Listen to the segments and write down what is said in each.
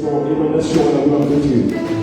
son émanation à la gloire de Dieu.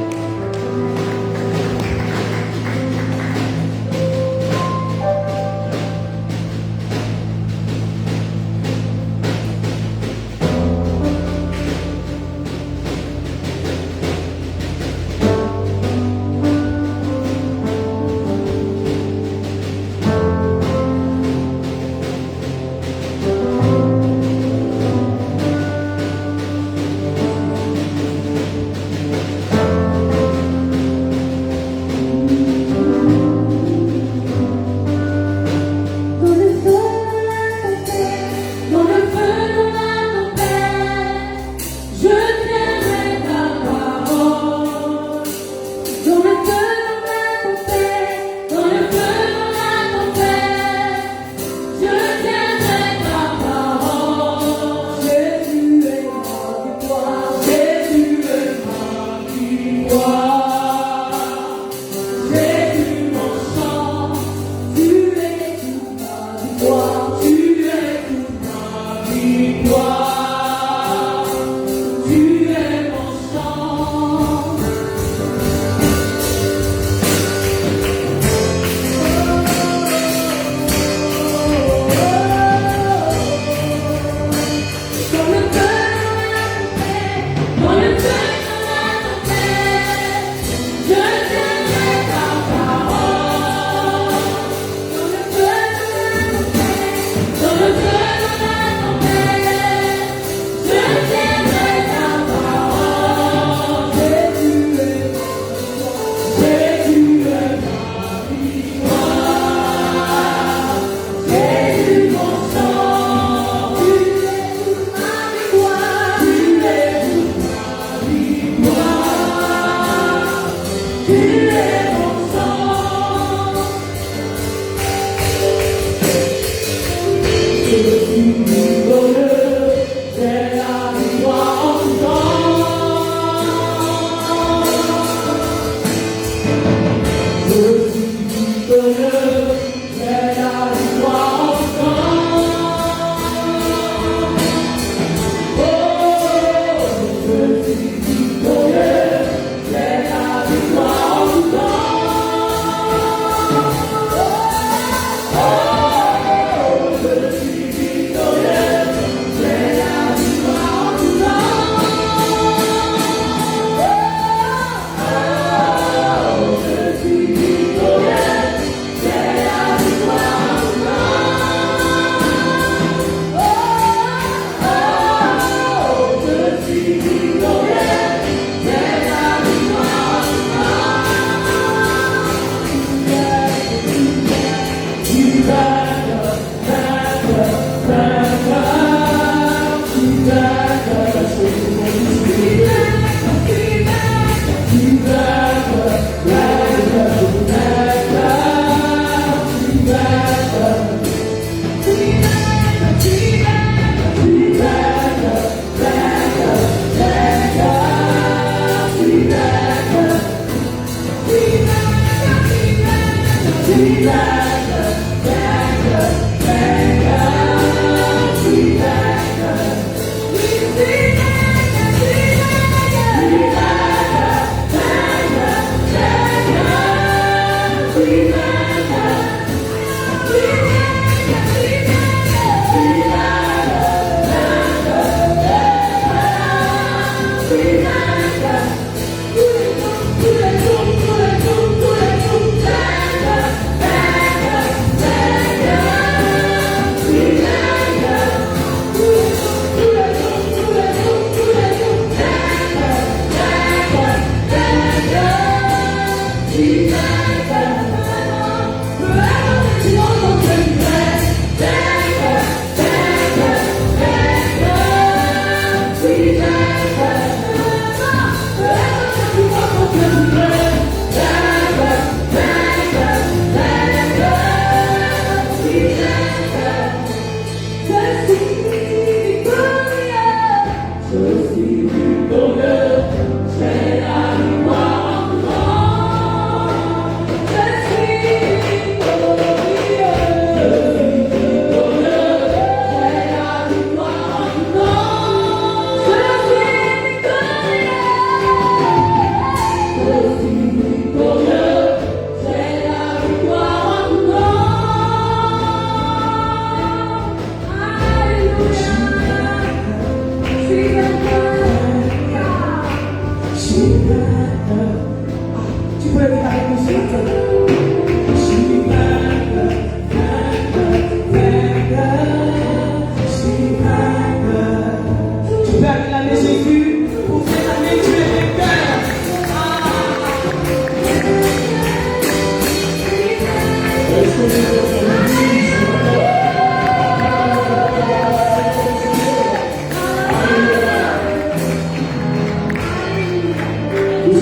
Nous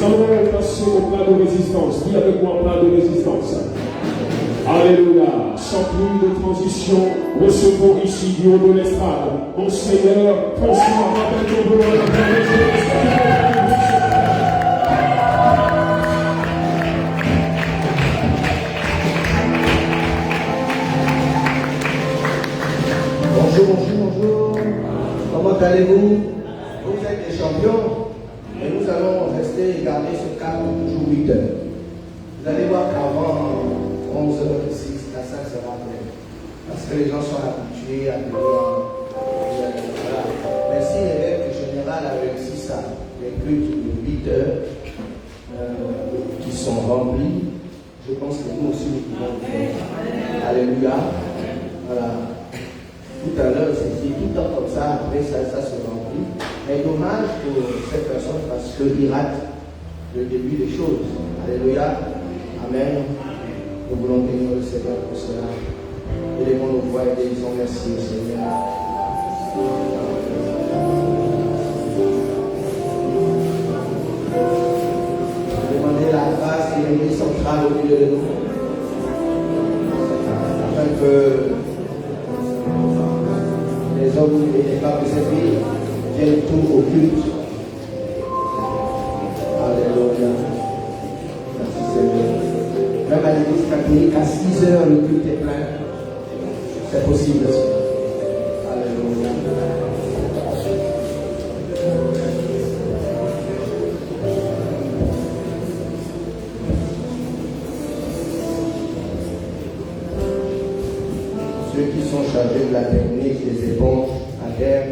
allons passer au plat de résistance. Dis avec moi plat de résistance. Alléluia. Sans plus de transition, recevons ici du haut de l'estrade. Mon Seigneur, François, rappelle ton bonheur. Bonjour. Comment allez-vous? Vous êtes des champions, et nous allons rester et garder ce cap toujours 8 heures. Vous allez voir qu'avant 11 heures ici, la salle sera pleine. Parce que les gens sont habitués à venir. Voilà. Mais si l'évêque général a réussi ça, les cultes de 8 heures qui sont remplis, je pense que nous aussi nous pouvons le faire. Alléluia. Voilà. Tout à l'heure, c'était tout le temps comme ça, après ça se remplit. Mais dommage pour cette personne parce qu'il rate le début des choses. Alléluia. Amen. Nous voulons bénir le Seigneur pour cela. Élevons nos voix et disons merci au Seigneur. Demandez la grâce et l'église centrale au milieu de nous. Afin que les hommes et les femmes de cette ville viennent tout au culte. Alléluia. Merci Seigneur. Même à l'église catholique, à 6 heures, le culte est plein. C'est possible aussi. Alléluia. Ceux qui sont chargés de la technique, des éponges à terre,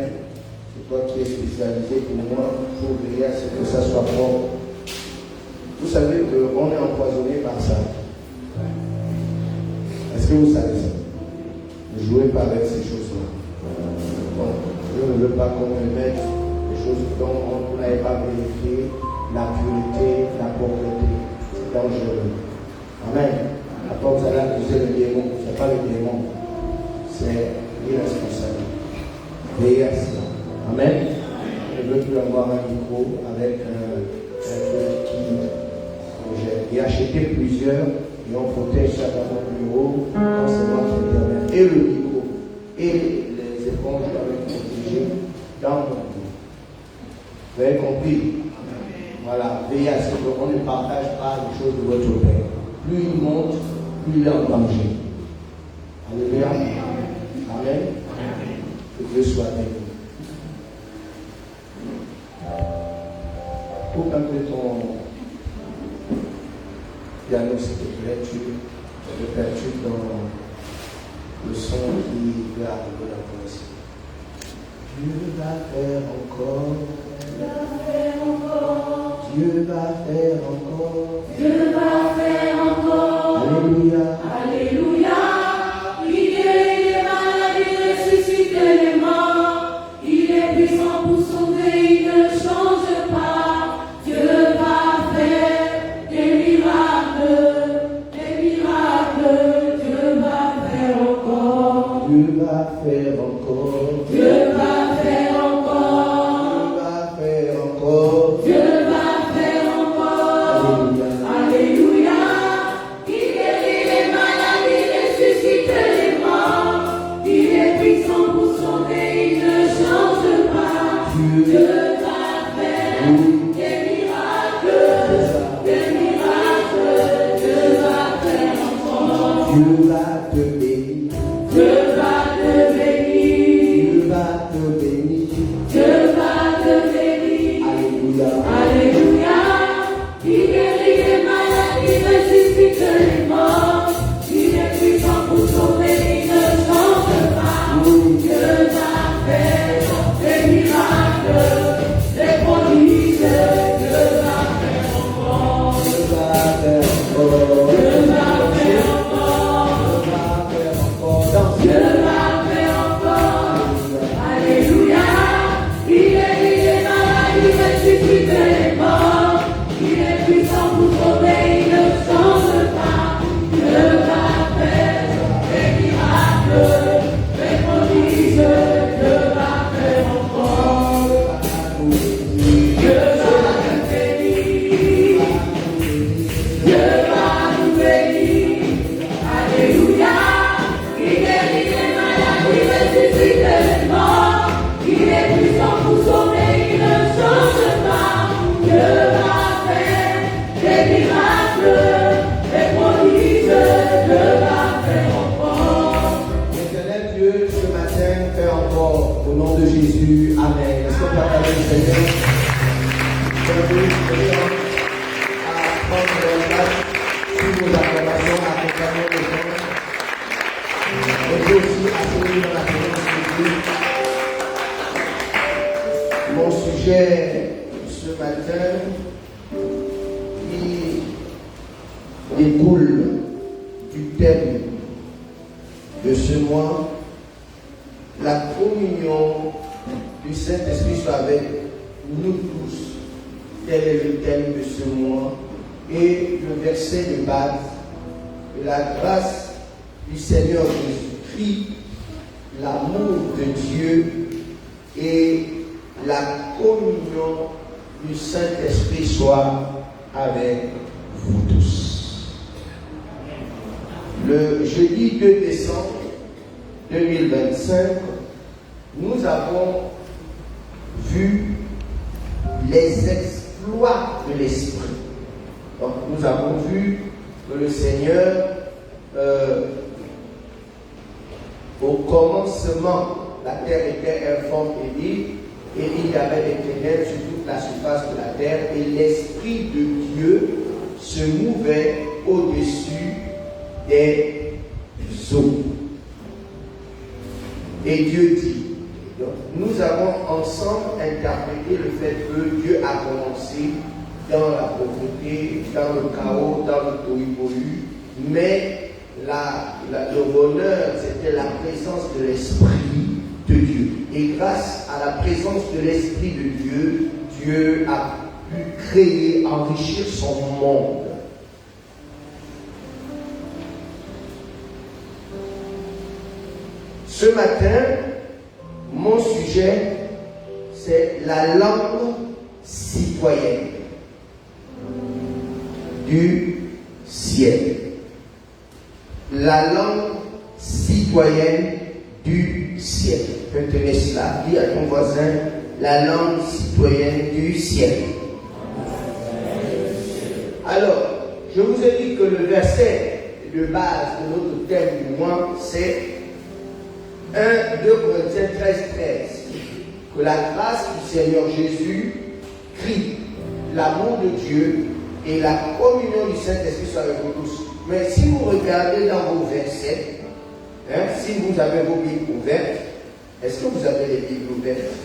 c'est toi qui es spécialisé pour moi, pour veiller à ce que ça soit propre. Vous savez qu'on est empoisonné par ça. Est-ce que vous savez ça? Ne jouez pas avec ces choses-là. Bon, je ne veux pas qu'on me mette des choses dont on n'avait pas vérifié la pureté, la pauvreté. C'est dangereux. Amen. La porte à l'accuser le démon. Ce n'est pas le démon. C'est irresponsable. Veillez à cela. Amen. Je ne veux plus avoir un micro avec un truc qui j'ai acheté plusieurs et on protège ça dans mon bureau. Non, c'est moi qui interviens. Et le micro et les éponges doivent être protégées dans mon bureau. Vous avez compris? Voilà. Veillez à ce qu'on ne partage pas les choses de votre Père. Plus il monte, plus il est en danger. Alléluia. Amen. Que Dieu soit avec vous. Coupe un peu ton piano, s'il te plaît. Tu le perturbe dans le son qui peut arriver là pour ici. Dieu va faire encore. Dieu va faire encore. Dieu va faire encore. Alléluia. Alléluia. Il guérit les malades, il ressuscite les morts. Il est puissant pour sauver, il ne change pas. Dieu va faire des miracles, des miracles. Dieu va faire encore. Dieu va faire encore. Dieu va faire encore. Dieu va faire encore. Dieu va faire encore. Alléluia. Alléluia. Il guérit les malades, il ressuscite les morts. Il est puissant pour sauver, il ne change pas. Dieu va faire des miracles, des miracles. Dieu va faire encore. Dieu va te bénir. Dieu va te bénir. Dieu va te bénir. Dieu va te bénir. Alléluia. Alléluia. Il guérit les malades, il ressuscite les morts. Il est puissant pour sauver, il ne change pas. Dieu va faire des miracles, des prodiges. Dieu va faire encore. Dieu va faire encore. Dieu va faire encore. Dieu va faire encore. Danse. Dieu va faire encore. Alléluia. Il guérit les malades, il ressuscite Jésus. Amen. Est-ce qu'on peut acclamer le Seigneur? Je vous invite à prendre la place sur vos acclamations, accompagnant les gens. On peut aussi assurer dans la présence de Dieu. Mon sujet ce matin, il découle du thème de ce mois. La communion du Saint-Esprit soit avec nous tous. Tel est le thème de ce mois. Et le verset de base, la grâce du Seigneur Jésus-Christ, l'amour de Dieu et la communion du Saint-Esprit soit avec vous tous. Le jeudi 2 décembre 2025, nous avons vu les exploits de l'Esprit. Donc nous avons vu que le Seigneur, au commencement, la terre était informe et vide, et il y avait des ténèbres sur toute la surface de la terre, et l'Esprit de Dieu se mouvait au-dessus des eaux. Et Dieu dit, donc, nous avons ensemble interprété le fait que Dieu a commencé dans la pauvreté, dans le chaos, dans le tohu-bohu, mais le bonheur, c'était la présence de l'Esprit de Dieu. Et grâce à la présence de l'Esprit de Dieu, Dieu a pu créer, enrichir son monde. Ce matin, mon sujet, c'est la langue citoyenne du ciel. La langue citoyenne du ciel. Retenez cela. Dis à ton voisin, la langue citoyenne du ciel. Alors, je vous ai dit que le verset de base de notre thème du mois, c'est 1, 2 Corinthiens 13, 13. Que la grâce du Seigneur Jésus, Christ, l'amour de Dieu et la communion du Saint-Esprit soient avec vous tous. Mais si vous regardez dans vos versets, si vous avez vos Bibles ouvertes, est-ce que vous avez les Bibles ouvertes?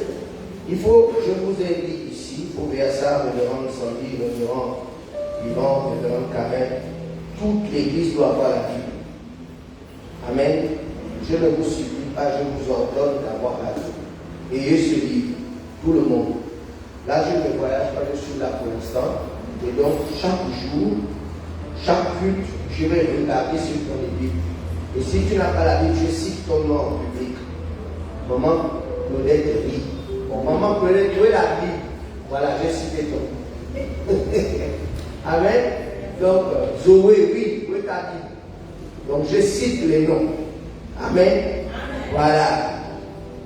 Il faut, je vous ai dit ici, il faut voir ça, révérend Sandy, révérend Yvan, révérend Karen, toute l'Église doit avoir la Bible. Amen. Je ne vous supplie pas, je vous ordonne d'avoir la Bible. Ayez ce livre, tout le monde. Là, je ne voyage pas, je suis là pour l'instant. Et donc, chaque jour, chaque culte, je vais regarder sur ton Bible. Et si tu n'as pas la Bible, je cite ton nom en public. Maman Claudette rit. Bon, maman Claudette, où est la Bible? Voilà, j'ai cité ton nom. Amen. Donc, Zoé, oui, où est ta Bible? Donc, je cite les noms. Amen. Voilà.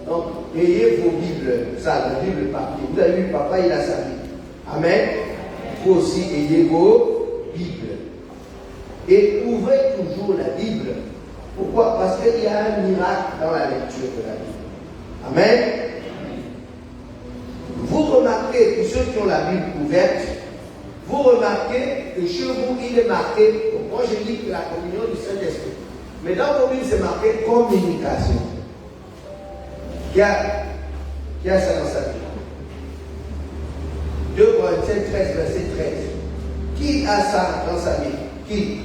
Donc, ayez vos Bibles, ça, la Bible papier. Vous avez vu, papa, il a sa Bible. Amen. Vous aussi, ayez vos Bibles. Et ouvrez toujours la Bible. Pourquoi? Parce qu'il y a un miracle dans la lecture de la Bible. Amen. Vous remarquez, pour ceux qui ont la Bible ouverte, vous remarquez que chez vous, il est marqué, moi je dis que la communion du Saint-Esprit. Mais dans vos Bibles, c'est marqué communication. Qui a ça dans sa Bible? 2 Corinthiens 13, verset 13. Qui a ça dans sa Bible? Qui?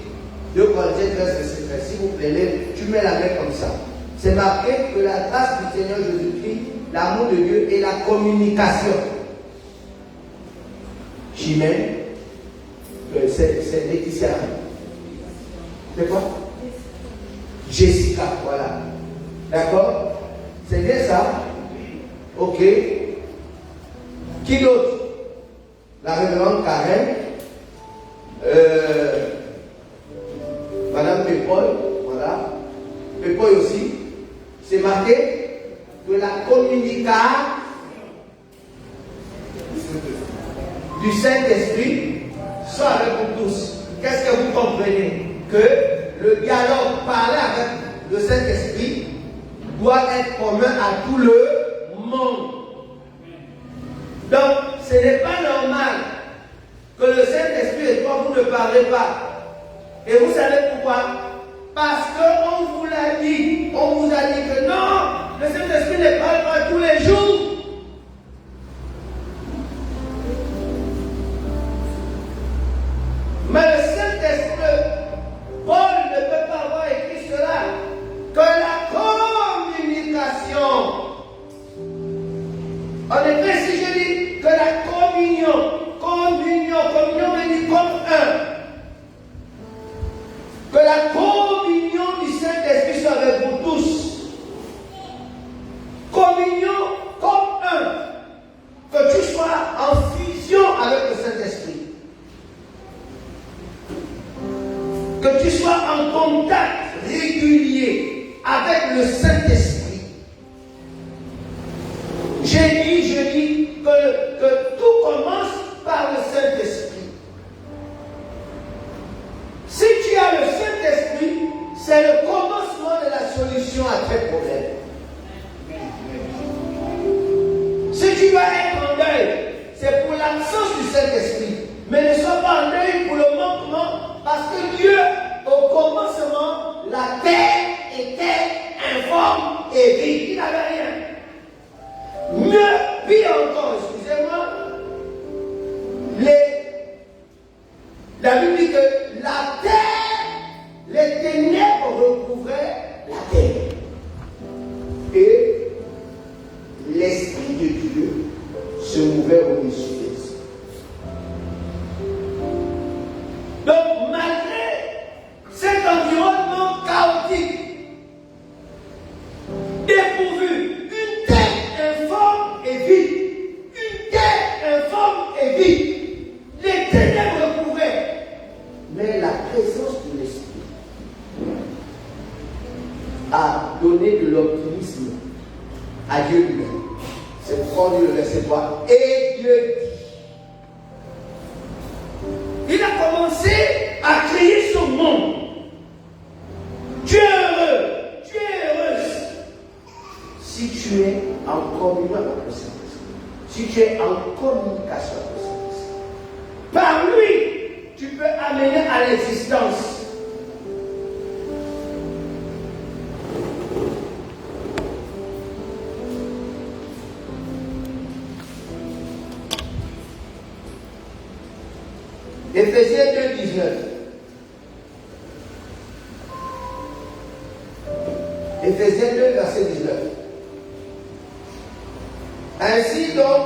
2 Corinthiens 13, verset 13. S'il vous plaît, tu mets la main comme ça. C'est marqué que la grâce du Seigneur Jésus-Christ, l'amour de Dieu et la communication. Chimène, c'est Laetitia. C'est quoi? Jessica, voilà. D'accord? C'est bien ça? Ok. Qui d'autre? La révérende Karen. Madame Pépol, voilà. Pépol aussi. C'est marqué que la communication du Saint-Esprit soit avec vous tous. Qu'est-ce que vous comprenez? Que le dialogue parlé avec le Saint-Esprit doit être commun à tout le monde. Donc, ce n'est pas normal que le Saint-Esprit et toi, vous ne parlez pas. Et vous savez pourquoi? Parce qu'on vous l'a dit. On vous a dit que non, le Saint-Esprit ne parle pas tous les jours. Mais le Saint-Esprit, Paul ne peut pas avoir écrit cela, que la communication. En effet, si je dis que la communion veut dire comme un. Que la communion du Saint-Esprit soit avec vous tous. Communion comme un. Que tu sois en fusion avec le Saint-Esprit. Que tu sois en contact régulier avec le Saint-Esprit. Je dis que tout commence par le Saint-Esprit. Si tu as le Saint-Esprit, c'est le commencement de la solution à tes problèmes. Si tu vas être en deuil, c'est pour l'absence du Saint-Esprit. Mais ne sois pas en deuil pour le manquement, parce que Dieu, au commencement, la terre était informe et vide. Il n'avait rien. Mieux, pire encore, excusez-moi, la Bible dit que la terre, les ténèbres recouvraient la terre. Et l'Esprit de Dieu se mouvait au-dessus des cieux. Donc, malgré cet environnement chaotique, dépourvu, une terre informe et vide, une terre informe et vide, les ténèbres recouvraient. Mais la présence de l'Esprit a donné de l'optimisme à Dieu lui-même. C'est pourquoi on dit le verset 3. Et Dieu dit. Il a commencé à créer son monde. Tu es heureux, tu es heureuse. Si tu es en communion avec le Saint-Esprit, si tu es en communication avec le Saint-Esprit, par lui, tu peux amener à l'existence. Éphésiens 2, 19. Éphésiens 2, verset 19. Ainsi donc,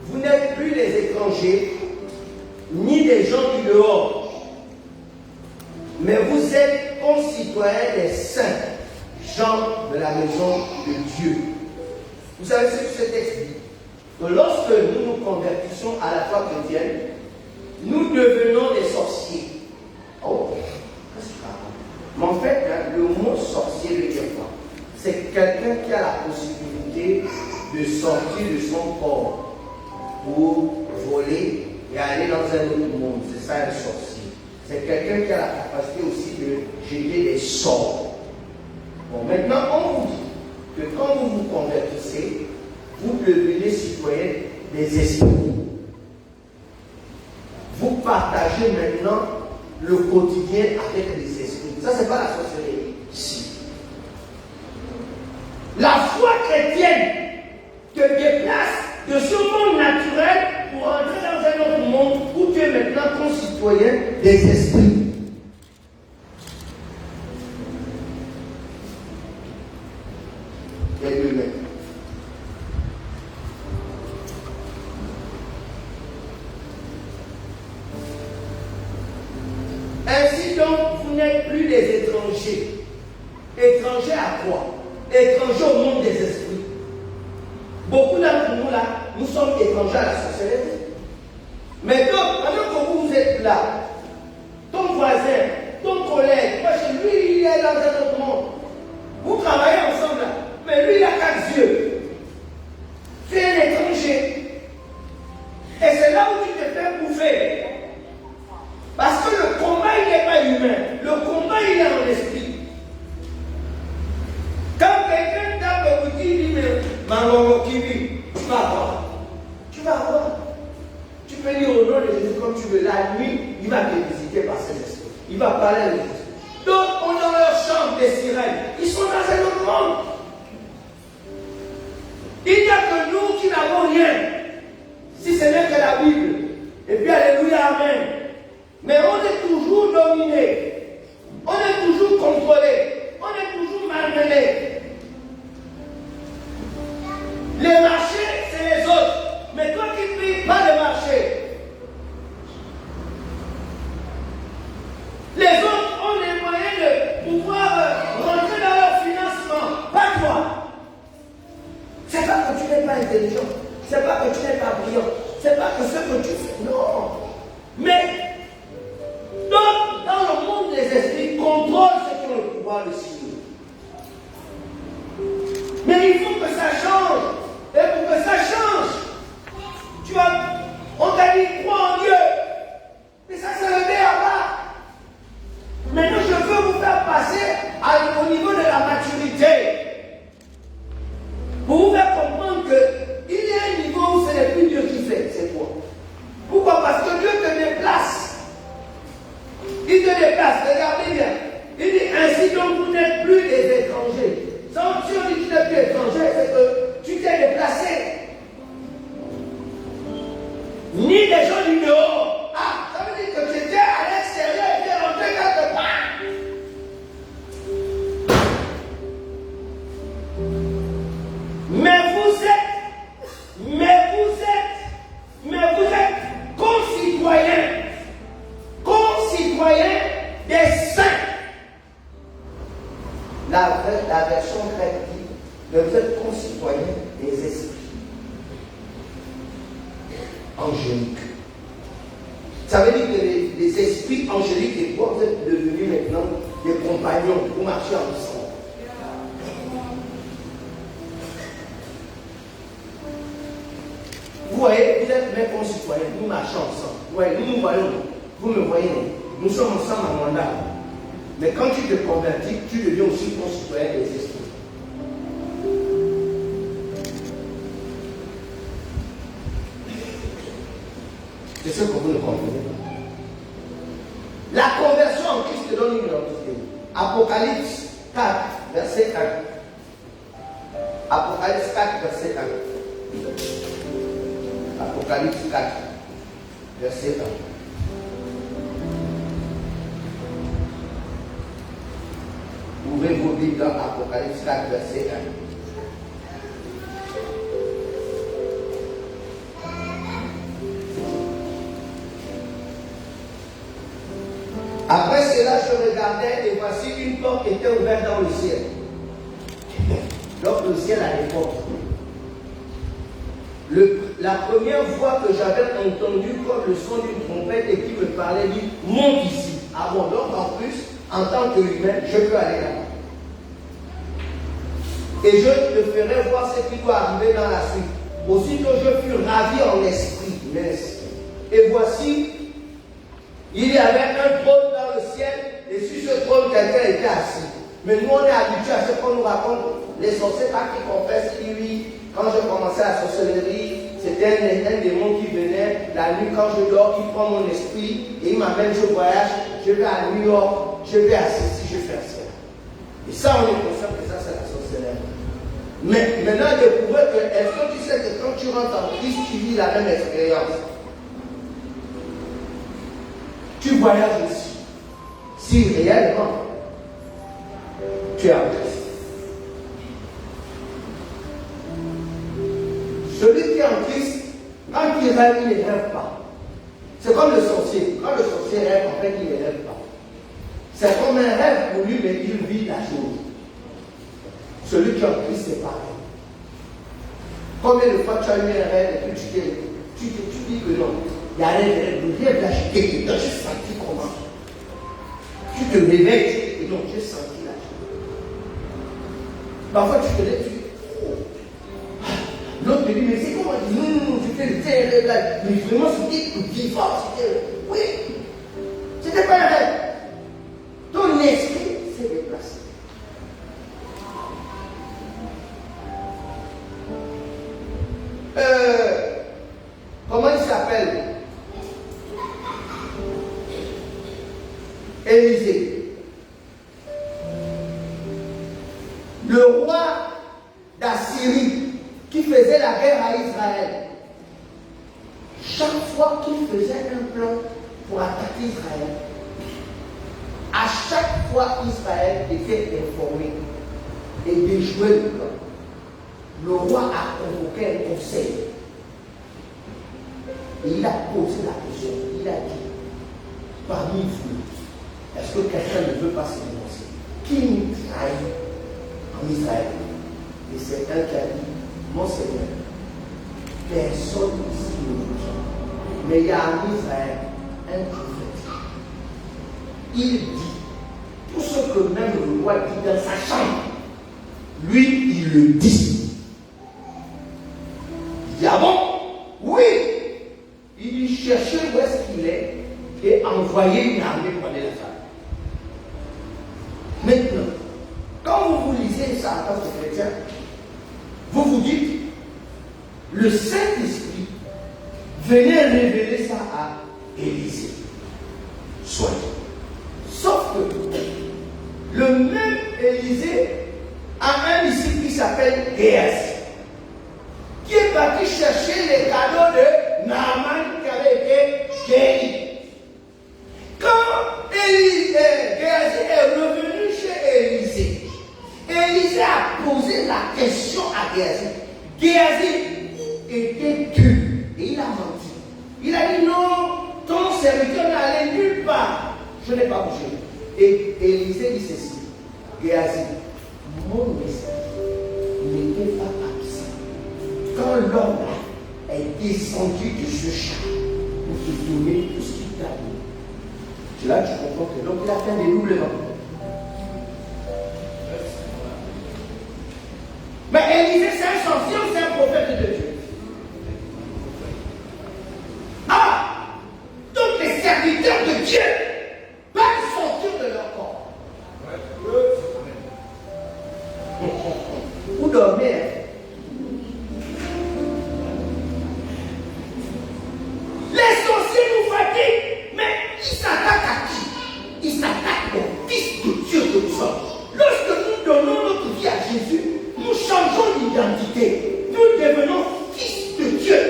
vous n'êtes plus les étrangers, ni des gens du dehors, mais vous êtes concitoyens des saints, gens de la maison de Dieu. Vous savez ce que ce texte dit? Que lorsque nous nous convertissons à la foi chrétienne, nous devenons des sorciers. Oh, qu'est-ce que tu racontes? Mais en fait, le mot sorcier veut dire quoi? C'est quelqu'un qui a la possibilité de sortir de son corps pour voler et aller dans un autre monde. C'est ça un sorcier. C'est quelqu'un qui a la capacité aussi de jeter des sorts. Bon, maintenant, on vous dit que quand vous vous convertissez, vous devenez citoyen des esprits. Vous partagez maintenant le quotidien avec les esprits. Ça, c'est pas la sorcellerie. Si. La foi chrétienne te déplace de ce monde naturel pour entrer dans un autre monde où tu es maintenant concitoyen des esprits. Et lui-même. Ainsi donc, vous n'êtes plus des étrangers. Étrangers à quoi? Étrangers au monde des esprits. Beaucoup d'entre nous là, nous sommes étrangers à la sorcellerie. Mais donc, pendant que vous êtes là, ton voisin, ton collègue, parce que lui, il est dans un autre monde. Vous travaillez ensemble là, mais lui, il a 4 yeux. Tu es un étranger. Et c'est là où tu te fais bouffer. Parce que le combat, il n'est pas humain. Le combat, il est en esprit. Quand quelqu'un tape au petit, il dit, mais Mangongo, peux dire au nom de Jésus comme tu veux. La nuit, il va te visiter par ses esprits. Il va parler avec vous. Donc, on dans leur chambre des sirènes. Ils sont dans un autre monde. Il n'y a que nous qui n'avons rien. Si ce n'est que la Bible. Et puis, alléluia, amen. Mais on est toujours dominé. On est toujours contrôlé. On est toujours malmené. Les marchés, c'est les autres. Mais toi qui ne payes pas le marché, les autres ont les moyens de pouvoir rentrer dans leur financement. Pas toi. C'est pas que tu n'es pas intelligent. C'est pas que tu n'es pas brillant. C'est pas que ce que tu fais. Non. Mais, donc, dans le monde des esprits, contrôle ceux qui ont le pouvoir de signer. Mais il faut que ça change. Et pour que ça change, on t'a dit crois en Dieu. Mais ça se levé à bas. Maintenant, je veux vous faire passer au niveau de la maturité. Pour vous faire comprendre qu'il y a un niveau où ce n'est plus Dieu qui fait. C'est quoi? Pourquoi? Parce que Dieu te déplace. Il te déplace. Regardez bien. Il dit ainsi donc vous n'êtes plus des étrangers. Sans si on dit que tu n'es plus étranger, c'est que tu t'es déplacé. Ni des gens du dehors. Ah, ça veut dire que tu étais à l'extérieur et tu es rentré quelque part. Mais vous êtes concitoyens des saints. La version grecque dit que vous êtes concitoyens des esprits angéliques. Ça veut dire que les esprits angéliques et toi, vous êtes devenus maintenant des compagnons, vous marchez ensemble. Vous voyez, vous êtes mes concitoyens, nous marchons ensemble. Vous voyez, nous nous voyons, vous me voyez, nous sommes ensemble en mandat. Mais quand tu te convertis, tu deviens aussi concitoyen des esprits. C'est ce que vous ne comprenez pas. La conversion en Christ te donne une identité. Apocalypse 4, verset 1. Apocalypse 4, verset 1. Apocalypse 4, verset 1. Ouvrez vos Bibles dans Apocalypse 4, verset 1. Après cela, je regardais et voici une porte était ouverte dans le ciel. Donc le ciel a des portes. La première voix que j'avais entendue comme le son d'une trompette et qui me parlait dit monte ici. Ah bon, donc en plus, en tant qu'humain, je peux aller là-bas. Et je te ferai voir ce qui doit arriver dans la suite. Aussitôt je fus ravi en esprit. Et voici, il y avait un trône dans le ciel, et sur ce trône, quelqu'un était assis. Mais nous, on est habitués à ce qu'on nous raconte. Les sorciers, quand ils confessent, oui, quand je commençais la sorcellerie, c'était un démon qui venait. La nuit, quand je dors, il prend mon esprit et il m'amène, je voyage, je vais à New York, je vais à ceci, je fais ça. Et ça, on est conscient que ça, c'est la sorcellerie. Mais maintenant, découvrir que, est-ce que tu sais que quand tu rentres en Christ, tu vis la même expérience? Tu voyages aussi. Si réellement, tu es en Christ. Celui qui est en Christ, quand il rêve, il ne rêve pas. C'est comme le sorcier. Quand le sorcier rêve, en fait, il ne rêve pas. C'est comme un rêve pour lui, mais il vit la chose. Celui qui est en Christ, c'est pareil. Combien de fois tu as eu un rêve et puis tu dis que non, il y a un rêve d'acheter, j'ai senti comment. Tu te réveilles, tu dis que non, j'ai senti la chose. Parfois tu te lèves, tu dis, oh. L'autre te dit, mais c'est comment? Non, c'était le rêve là. Mais vraiment, c'était vivant, c'était. Oui. C'était pas un rêve. Ton esprit s'est déplacé. Comment il s'appelle? Élisée, le roi d'Assyrie qui faisait la guerre à Israël, chaque fois qu'il faisait un plan pour attaquer Israël, à chaque fois Israël était informé et déjoué le plan, le roi a convoqué un conseil. Et il a posé la question, il a dit, parmi vous, est-ce que quelqu'un ne veut pas se dénoncer? Qui nous trahit en Israël? Et c'est un qui a dit, mon Seigneur, personne ici ne nous trahit. Mais il y a en Israël un prophète. Il dit tout ce que même le roi dit dans sa chambre. Lui, il le dit. Il dit, ah bon? Oui. Il dit, cherchez où est-ce qu'il est et envoyez une armée pour aller la faire. Maintenant, quand vous lisez ça en tant que chrétien, vous vous dites, le Saint-Esprit venait révéler ça à Élisée. Soit. Sauf que le même Élisée a un disciple qui s'appelle Géasi, qui est parti chercher les cadeaux de Naaman qui avait été guéri. Quand Géasi est revenu chez Élisée, Élisée a posé la question à Géasi. Géasi était dur et il a menti. Il a dit non, ton serviteur n'allait nulle part. Je n'ai pas bougé. Et Élisée dit ceci. Géasi, mon message n'était pas absent. Quand l'homme est descendu de ce char pour te donner tout ce qu'il t'a donné, c'est là que tu comprends que l'homme il a fait un dédoublement. Mais Élisée, c'est un sorcier ou c'est un prophète de Dieu? Ah! Donc les serviteurs de Dieu peuvent sortir de leur corps. Vous dormez. Les sorciers nous fatiguent, mais ils s'attaquent à qui? Ils s'attaquent au Fils de Dieu que nous sommes. Lorsque nous donnons notre vie à Jésus, nous changeons d'identité. Nous devenons fils de Dieu.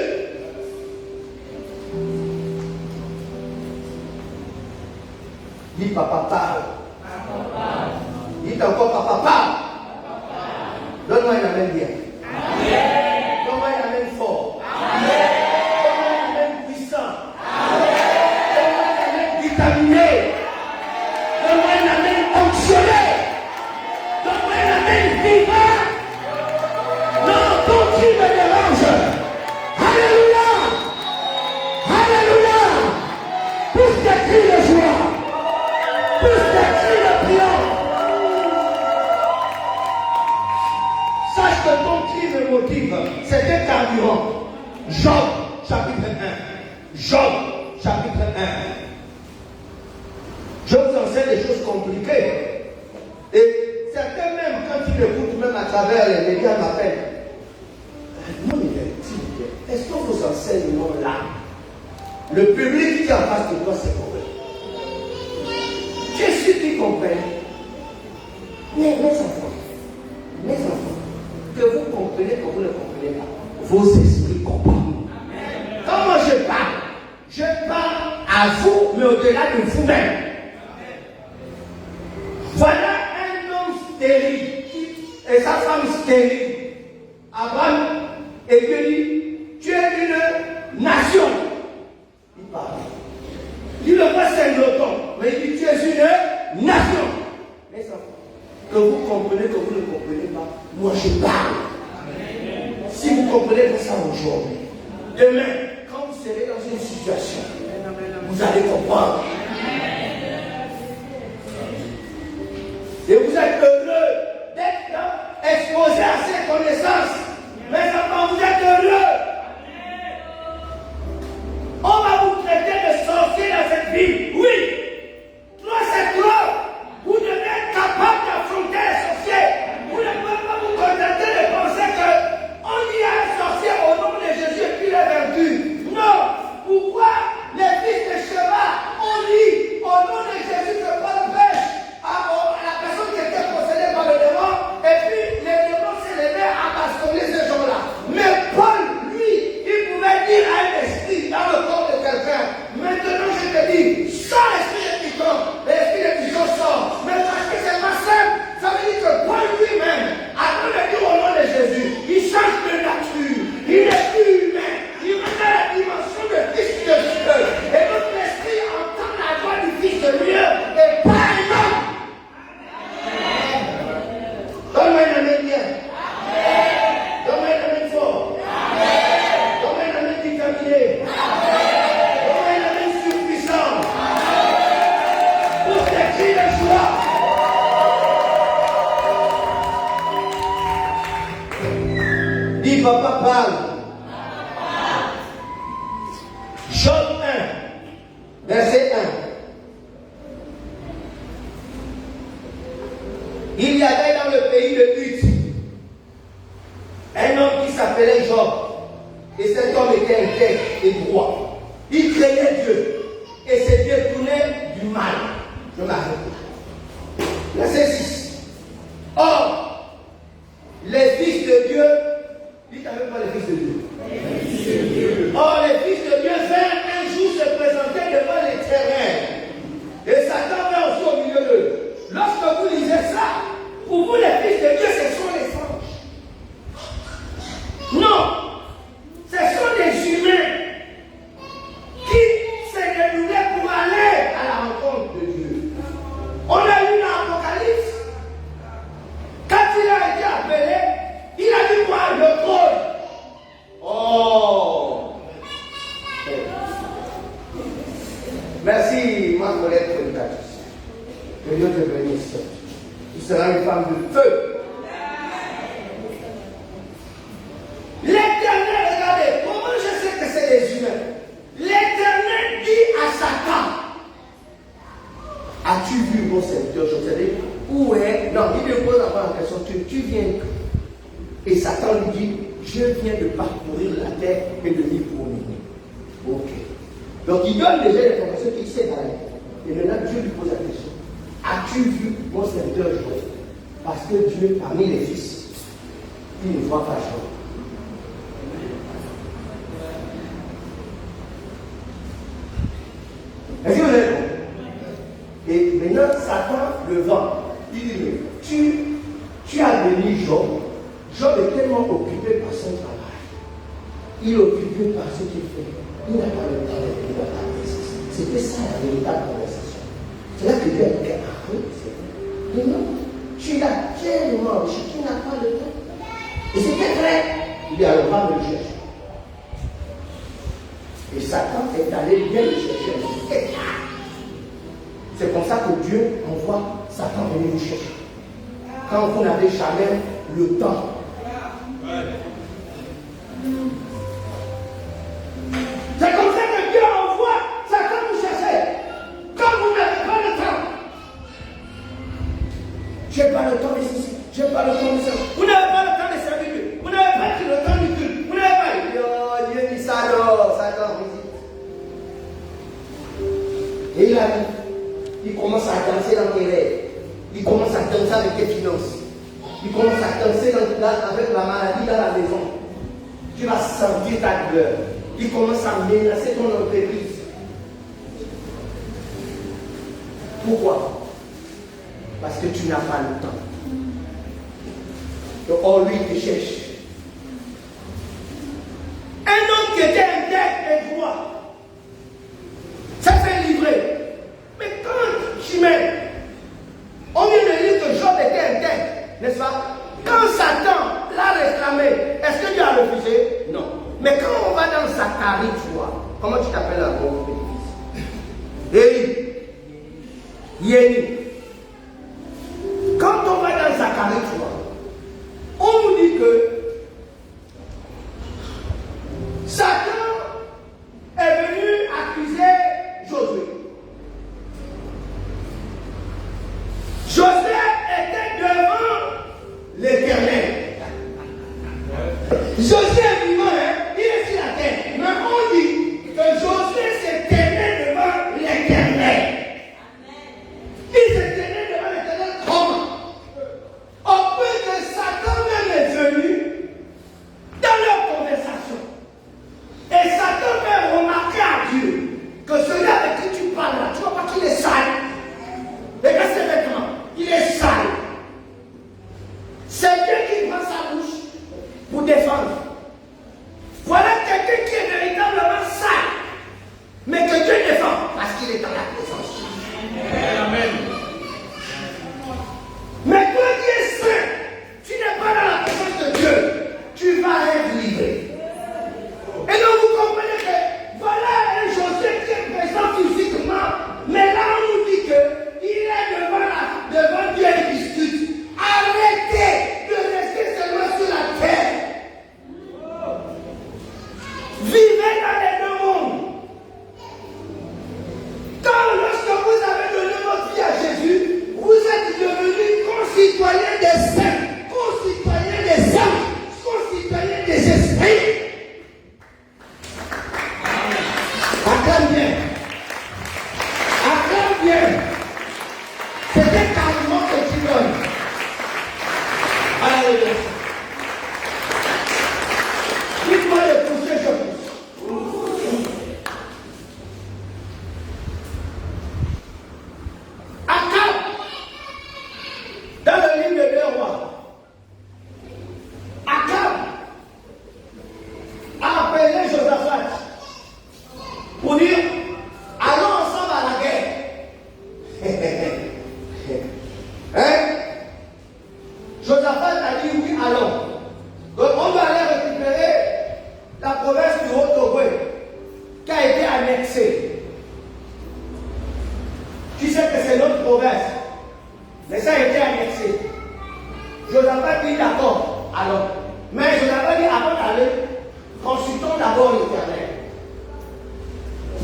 Dis papa parle. Dis encore papa parle. Donne-moi une amène bien. Donne-moi une amène fort. Donne-moi une amène puissant. Donne-moi une amène déterminée. Donne-moi une amène fonctionnée. Donne-moi une amène vivante. Non, ton Dieu me dérange. Alléluia. Alléluia. Pousse tes cris de joie. Pousse tes cris de triomphe. Sache que ton cri me motive. C'est un carburant. Job, chapitre 1. Job, chapitre 1. Je vous enseigne des choses compliquées. Et certains même, quand ils écoutent, même à travers les médias, m'appellent. Non, mais est-ce que vos enseignements là, le public qui est en face de toi, c'est compris? Qu'est-ce qui comprennent? Mes enfants, que vous comprenez, que vous ne comprenez pas, vos esprits comprennent. Quand moi je parle à vous, mais au-delà de vous-même. Voilà un homme stérile et sa femme stérile. Abraham et Dieu dit, tu es une nation. Il parle. Il ne pas c'est un autre, mais il dit, tu es une nation. Mes enfants, que vous comprenez, que vous ne comprenez pas, moi je parle. Si vous comprenez ça aujourd'hui, demain, quand vous serez dans une situation, vous allez comprendre. Et vous êtes heureux d'être exposé à ces connaissances. Mes enfants, vous êtes heureux. On va vous traiter de sorcier dans cette vie. Oui. Toi, c'est trop. Vous devez être capable d'affronter les sorciers. Vous ne pouvez pas vous contenter de penser qu'on y a un sorcier au nom de Jésus et qu'il est vaincu. Non. Pourquoi les fils de Sheba, on lit au nom de Jésus que pas Job 1, verset 1. Il y avait dans le pays de Uz un homme qui s'appelait Job. Et cet homme était intègre et droit. Il craignait Dieu et se détournait du mal. Je m'arrête là. Verset 6. Or, les fils de Dieu, dites avec moi les fils de Dieu. Or, les fils de Dieu vinrent un jour se présenter devant l'Éternel. Et Satan vint aussi au milieu d'eux. Lorsque vous lisez ça, pour vous les fils de Dieu, ce sont les anges. Non, ce sont des humains qui se dénoulaient pour aller à la rencontre de Dieu. On a eu dans l'Apocalypse, quand il a été appelé, il a dit quoi? Le trône. Oh! Merci, ma collègue prédicatrice. Que Dieu te bénisse. Tu seras une femme de feu. L'Éternel, regardez, comment je sais que c'est des humains? L'Éternel dit à Satan, as-tu vu mon serviteur Josué? Où est? Non, il lui pose encore la question, tu viens? Et Satan lui dit, je viens de parcourir la terre et de m'y promener. Ok. Donc il donne déjà l'information qu'il sait d'aller. Et maintenant Dieu lui pose la question, as-tu vu mon serviteur Josué? Parce que Dieu, parmi les fils, il ne voit pas Josué. Est-ce que vous avez compris? Et maintenant, Satan le vend. Il dit, tu as béni Job. Job est tellement occupé par son travail. Il est occupé par ce qu'il fait. Il n'a pas le temps d'être dans la conversation. C'était ça la véritable conversation. C'est là que Dieu a dit, ah oui, c'est vrai. Mais non, tu l'as tellement riche, tu n'as pas le temps. Et c'était vrai. Il dit, alors va me le chercher. Et Satan est allé bien le chercher. C'est comme ça que Dieu envoie Satan venir vous chercher. Quand vous n'avez jamais le temps. C'est comme ça que Dieu envoie Satan vous chercher. Quand vous n'avez pas le temps. Je n'ai pas le temps de ceci. Je n'ai pas le temps de ça. Vous n'avez pas le temps de servir Dieu. Vous n'avez pas le temps du culte. Vous n'avez pas. Dieu dit ça alors. Satan visite. Et il arrive. Il commence à danser dans tes rêves. Il commence à danser avec tes finances. Il commence à danser avec la maladie dans la maison. Tu vas sentir ta douleur. Il commence à menacer ton entreprise. Pourquoi? Parce que tu n'as pas le temps. Donc, on lui te cherche. Un homme qui était intègre et droit, ça fait livrer. Mais quand Chimène, on vient de dire que Job était intègre, n'est-ce pas? Quand Satan l'a réclamé, est-ce que Dieu a refusé? Non. Mais quand on va dans Zacharie, tu vois, comment tu t'appelles là, mon petit-fils? Yéni. Quand on va dans Zacharie, tu vois, on nous dit que Satan est venu accuser Josué. Josué était devant l'Éternel. Josué est vivant, il est sur la terre. Mais on dit que Josué s'est tenu devant l'Éternel. Il s'est tenu devant l'Éternel comment? Au point que Satan même est venu dans leur conversation. Et Satan fait remarquer à Dieu que celui avec qui tu parles là, tu vois pas qu'il est sale. Regarde ses vêtements, il est sale. C'est Dieu qui prend sa bouche pour défendre. Voilà quelqu'un qui est véritablement sale, mais que Dieu défend parce qu'il est dans la présence. Amen. Mais toi qui es saint, tu n'es pas dans la présence de Dieu, tu vas être livré. Et donc vous comprenez que voilà un Josué qui est présent physiquement, mais là on nous dit qu'il est devant Dieu et discute. Arrêtez de rester seulement sur la terre. Vivez dans les deux mondes. Acclame bien. Acclame bien. C'est un carrément que tu donnes. Alléluia. Dites-moi de pousser, je pousse. Akab, dans le livre de 2 rois, Akab a appelé Josaphat pour dire allons ensemble à la guerre. Hein? Josaphat a dit oui, allons. Donc on va aller récupérer la province du Haut-Togo qui a été annexée. Tu sais que c'est notre province, mais ça a été annexé. Josaphat dit d'accord, allons. Mais Josaphat dit avant d'aller, consultons d'abord l'Éternel.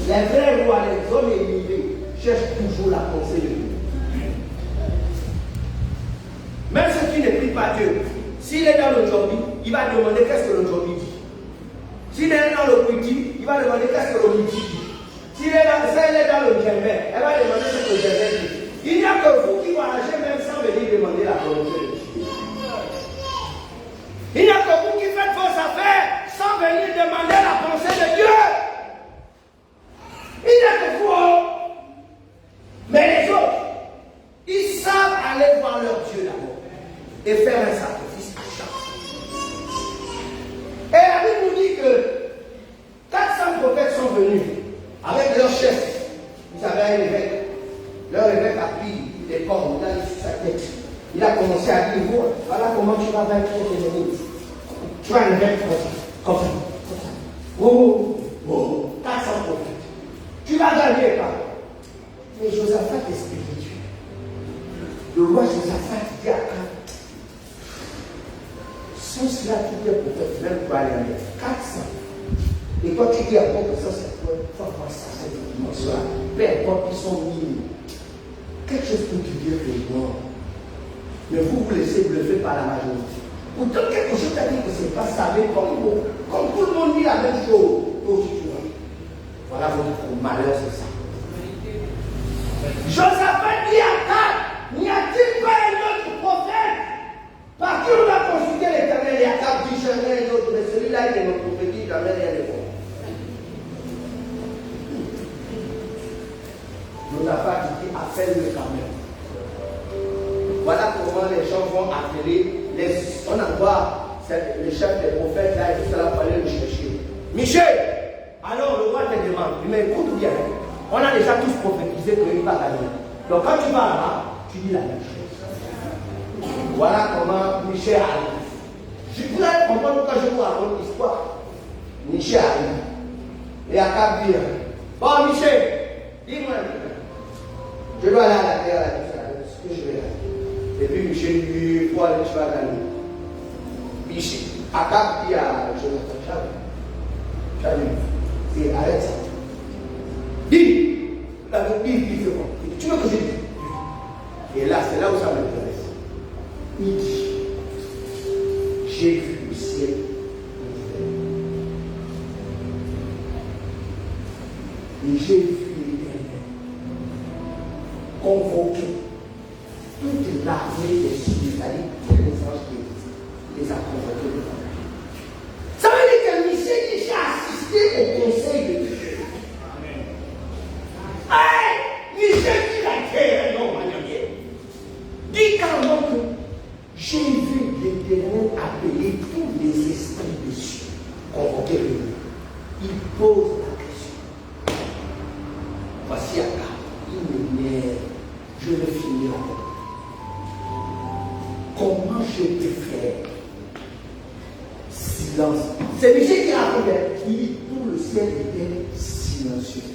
Les vrais rois, les hommes éminents cherchent toujours la pensée de Dieu. Même ceux qui ne prient pas Dieu, s'il est dans le Jobi, il va demander qu'est-ce que le Jobi dit. S'il est dans le Wiki, il va demander qu'est-ce que le Wiki dit. S'il est dans le Djembé, elle va demander ce que le Djembé dit. Il n'y a que vous qui voyagez même sans venir demander la volonté de Dieu. Il n'y a que vous qui faites vos affaires sans venir demander la pensée de Dieu. Il n'y a que vous. Mais les autres, ils savent aller voir leur Dieu d'abord et faire un sacrifice à chaque fois. Et la Bible nous dit que 400 prophètes sont venus avec leur chef. Ils avaient un évêque. Leur évêque a pris des cordes, il a mis sur sa tête. Il a commencé à dire, voilà comment tu vas vaincre tes ennemis. Tu vas le vaincre comme ça. Oh, 400 prophètes. Tu vas gagner pas. Mais Josaphat est spirituel. Le roi Josaphat dit à Akab, sans cela, tu es prophète, même pour aller en guerre. 400. Et toi, tu dis à toi que ça, c'est toi, il faut avoir ça, cette dimension-là. Peu importe, ils sont mille. Quelque chose pour te dire que non. Mais vous laissez bluffer par la majorité. Pourtant, quelque chose t'a dit que c'est pas ça, mais comme tout le monde dit la même chose, toi aussi tu vois. Voilà votre malheur, c'est ça. Josaphat dit à Akab, n'y a-t-il pas un autre prophète par qui on va consulter l'Éternel? Et Akab dit, jamais un autre, mais celui-là, il est notre prophète, jamais rien de bon. Josaphat dit, appelle-le quand même. Voilà comment les gens vont appeler, on envoie le chef des prophètes là et tout cela pour aller le chercher. Michel, alors le roi te demande, mais écoute bien, on a déjà tous prophétisé qu'il va gagner. Donc quand tu vas là-bas, tu dis la même chose. Voilà comment Michel arrive. Je voudrais comprendre quand je vous raconte l'histoire. Michel arrive. Et Akab dit, bon Michel, dis-moi, je dois aller à la terre, ce que je vais là. Et puis Michel lui, pour aller, tu vas gagner. Michel, Akab dit à Jonathan, et arrête ça. Dis, dis, tu veux que je dise? Et là, c'est là où ça m'intéresse. Il dit, j'ai vu le ciel et j'ai vu l'Éternel convoquer toute l'armée des cieux, c'est-à-dire tous les anges qui les a convoqués devant. Ça veut dire que Michel dit, j'ai assisté au conseil de Dieu. Michel dit la terre, non, Magnanier. Dis carrément que j'ai vu l'Éternel appeler tous les esprits des cieux, convoqués de lui. Il pose la question. Voici Akab, il m'énerve, je vais finir avec. Comment je peux faire? Silence. C'est Michel qui raconte, il dit tout le ciel était silencieux.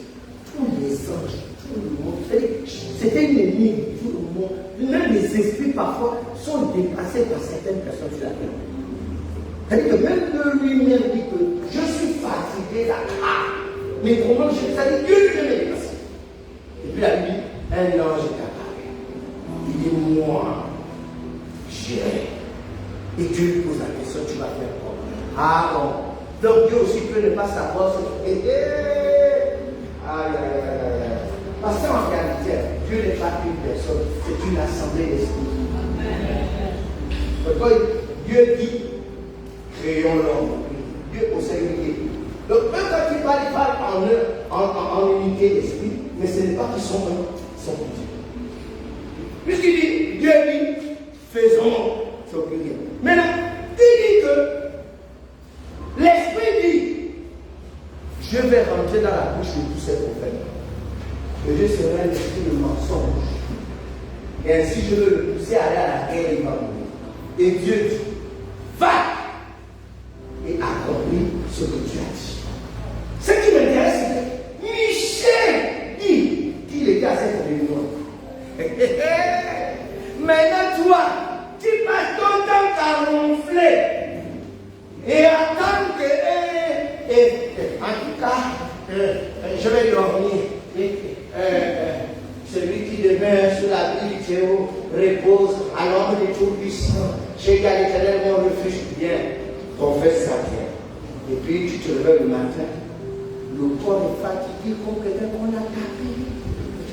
Tous les anges, tout le monde. C'était une énigme, tout le monde. Même les esprits parfois sont dépassés par certaines personnes sur la terre. C'est-à-dire que même de lui-même dit que je suis fatigué là. Mais comment je fais ça? Dieu lui-même est dépassé. Et puis la Bible dit, un ange est apparu. Il dit, moi, j'irai. Et Dieu lui pose la question, tu vas faire quoi? Ah bon. Donc Dieu aussi peut ne pas savoir ce qu'il est. une assemblée d'esprit. Quand Dieu dit, créons l'homme, Dieu possède l'unité. Donc même quand il parle en unité d'esprit, mais ce n'est pas qu'ils sont un, ils sont plusieurs. Puisqu'il dit, Dieu dit, faisons ce qu'il dit. Maintenant, il dit que l'esprit dit, je vais rentrer dans la bouche de tous ces prophètes. Et je serai un esprit de mensonge. Et ainsi je veux le pousser à aller à la guerre, il va mourir. Et Dieu dit, va et accomplis ce que tu as dit. Ce qui m'intéresse, c'est que Michel dit qu'il était à cette réunion. Maintenant, toi, tu passes ton temps à ronfler et attendre que. En tout cas, je vais dormir. Celui qui demeure sur la ville du Théo repose à l'ombre du Tout-Puissant. Chez qui a l'Éternel mon refuge, bien, confesse sa terre. Et puis tu te réveilles le matin, le corps est fatigué comme quelqu'un qu'on a tapé.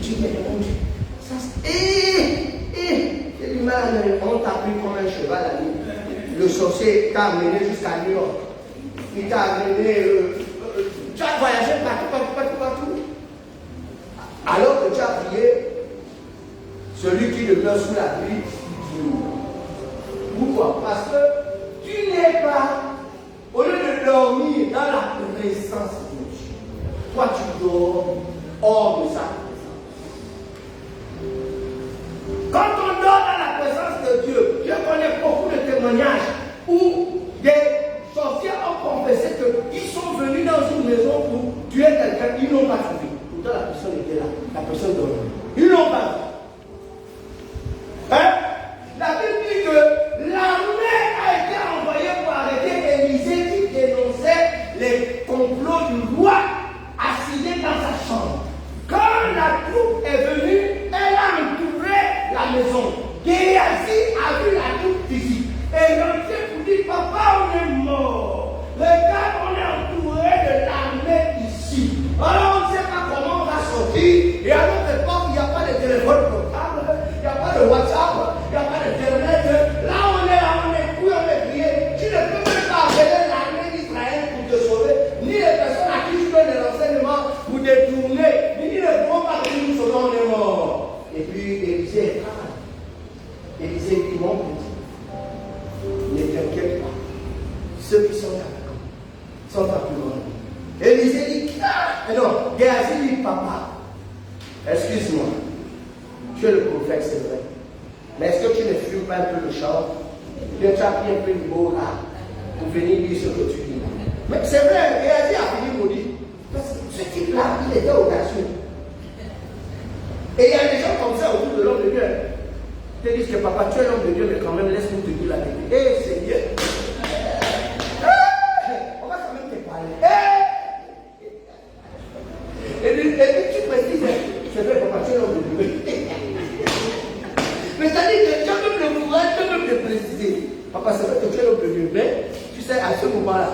Tu dis, mon Dieu, ça c'est. C'est l'image, on t'a pris comme un cheval à nuit. Le sorcier t'a amené jusqu'à New York. Il t'a amené. Tu as voyagé partout. Alors que tu as prié, celui qui demeure sous la pluie, il dit. Pourquoi? Parce que tu n'es pas, au lieu de dormir dans la présence de Dieu, toi tu dors hors de sa présence. Quand on dort dans la présence de Dieu, je connais beaucoup de témoignages où des sorciers ont confessé qu'ils sont venus dans une maison pour tuer quelqu'un, ils n'ont pas trouvé. Pourtant la personne était là, la personne dormait. Ils n'ont pas vu. La Bible dit que l'armée a été envoyée pour arrêter Élisée qui dénonçait les complots du roi assigné dans sa chambre. Quand la troupe est venue, elle a entouré la maison. Géasi a vu la troupe physique. Et rentré pour dire, papa, on est mort. Regarde, on est entouré de l'armée ici. Alors on ne sait pas comment on va sortir. Et à notre époque, il n'y a pas de téléphone portable, il n'y a pas de WhatsApp, il n'y a pas d'internet. Là on est couillé, on est prié. Tu ne peux même pas appeler l'armée d'Israël pour te sauver, ni les personnes à qui tu donnes des renseignements pour détourner, ni les gros pas qui nous sauvons, on est mort. Et puis Élisée dit, mon petit, ne t'inquiète pas. Ceux qui sont avec nous sont à plus loin. Élisée dit, non, Géasi dit, papa, excuse-moi, tu es le prophète, c'est vrai. Mais est-ce que tu ne fumes pas un peu le champ? Tu as pris un peu de mots là pour venir dire ce que tu dis. Mais c'est vrai, Géasi a fini pour dire, parce que ce type-là, il était audacieux. Et il y a des gens comme ça autour de l'homme de Dieu. Ils te disent que papa, tu es l'homme de Dieu, mais quand même, laisse-nous te dire la vérité. Eh, Seigneur, on va quand même te parler. Et puis tu précises, c'est vrai, papa, tu es l'homme de Dieu. Mais c'est-à-dire que tu as même le courage, tu as même de préciser. Papa, c'est vrai que tu es l'homme de Dieu, mais tu sais, à ce moment-là,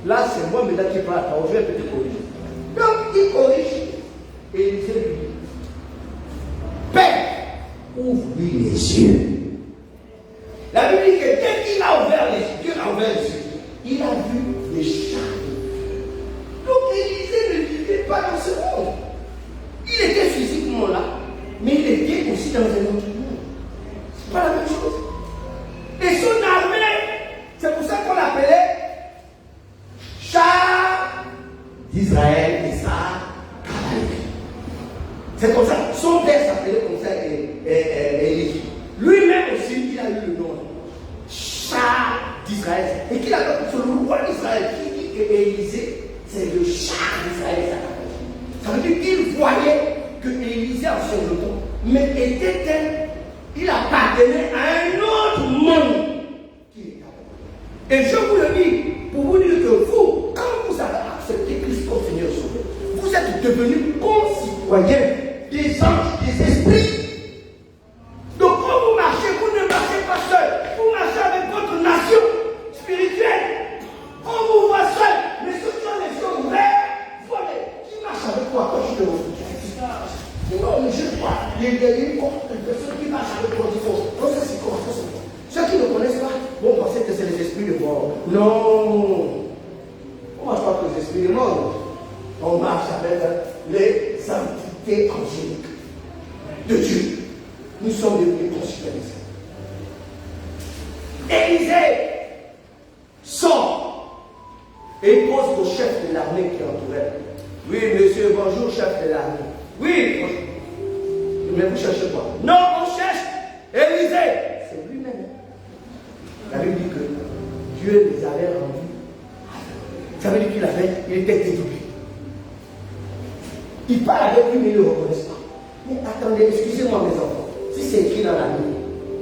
là, c'est moi maintenant qui parle, je vais peut-être corriger. Donc, il corrige, et il dit, Père, ouvre-lui les yeux. La Bible dit que dès qu'il a ouvert les yeux, Dieu a ouvert les yeux, il a vu les chats. Donc Élisée ne vivait pas dans ce monde. Il était physiquement là, mais il était aussi dans un autre monde. C'est pas la même chose. Et son armée, c'est pour ça qu'on l'appelait char d'Israël et sa cavalerie. C'est comme ça. Son père s'appelait comme ça Élie. Lui-même aussi, il a eu le nom. Char d'Israël. Et qu'il a sur le roi d'Israël qui dit que Élisée, c'est le char d'Israël et sa cavalerie. Ça veut dire qu'il voyait que Élisée en son temps, mais était il appartenait à un autre monde. Et je vous le dis, pour vous dire que vous, quand vous avez accepté Christ comme Seigneur Sauveur, vous êtes devenus concitoyens des anges, des esprits. Donc quand vous marchez, vous ne marchez pas seul, vous marchez avec votre nation spirituelle. On vous voit seul, mais ceux qui ont les yeux ouverts, qui marchent avec vous à côté de vous. Non, mais je crois, il y a une personne qui marche avec toi, non, ça c'est comment ça. Ceux qui ne connaissent pas vont penser que c'est les esprits de mort. Non, on ne marche pas avec les esprits de mort. On marche avec les entités angéliques de Dieu. Nous sommes devenus considérés. Élisée sort et pose au chef de l'armée qui entourait. Oui, monsieur, bonjour, chef de l'armée. Oui, bonjour. Mais vous cherchez quoi? Non, on cherche Élisée. C'est lui-même. La Bible dit que Dieu les avait rendus. Ça veut dire qu'il était dédoublé. Il parle avec lui, mais il ne le reconnaît pas. Mais attendez, excusez-moi mes enfants. Si c'est écrit dans la Bible,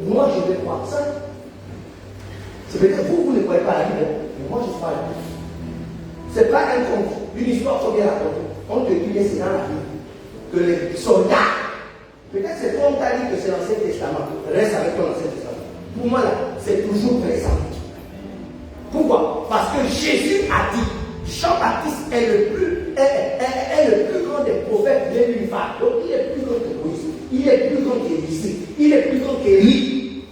moi je vais croire ça. C'est peut-être vous ne croyez pas la Bible, mais moi je crois la Bible. Ce n'est pas un conte, une histoire qu'on vient raconter. On te dit que c'est dans la Bible. Que les soldats, peut-être c'est toi on t'a dit que c'est l'Ancien Testament. Reste avec ton Ancien Testament. Pour moi là, c'est toujours présent. Pourquoi? Parce que Jésus a dit, Jean-Baptiste est le plus grand des prophètes de l'univers. Donc il est plus grand que Moïse, il est plus grand qu'Élisée, il est plus grand qu'Élie.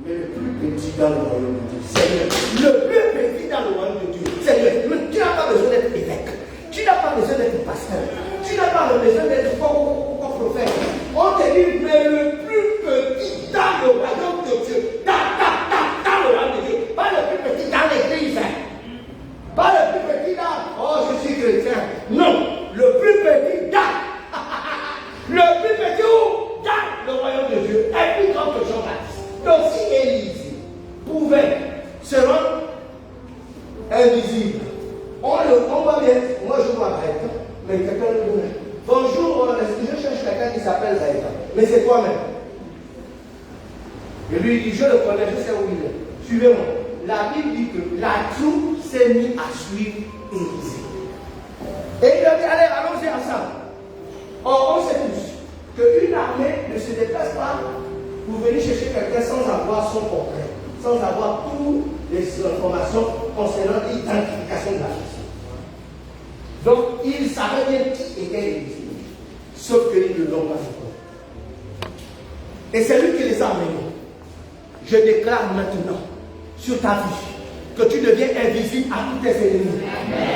Mais le plus petit dans le royaume de Dieu, Seigneur. Le plus petit dans le royaume de Dieu, Seigneur. Mais tu n'as pas besoin d'être évêque, tu n'as pas besoin d'être pasteur, tu n'as pas besoin d'être prophète. On te dit, mais le plus petit dans le royaume de Dieu, dans le royaume de Dieu, pas le plus petit dans l'église. Pas le plus petit dans, oh je suis chrétien. Non, le plus petit dans. Le plus petit où? Dans le royaume de Dieu. Est plus grand que Jean-Baptiste. Donc si Élisée pouvait se rendre invisible, on va bien, moi je vois Gaëtan, mais quelqu'un le donne. Bonjour, je cherche quelqu'un qui s'appelle Gaëtan, mais c'est toi-même. Et lui il dit, je le connais, je sais où il est. Suivez-moi. La Bible dit que la troupe s'est mise à suivre Élisée. Et il a dit, allez, allons-y ensemble. Or, on sait tous qu'une armée ne se déplace pas pour venir chercher quelqu'un sans avoir son portrait, sans avoir toutes les informations concernant l'identification de la personne. Donc, ils savaient bien qui était Élisée, sauf qu'ils ne l'ont pas encore. Et c'est lui qui les a amenés. Je déclare maintenant sur ta vie que tu deviens invisible à tous tes ennemis,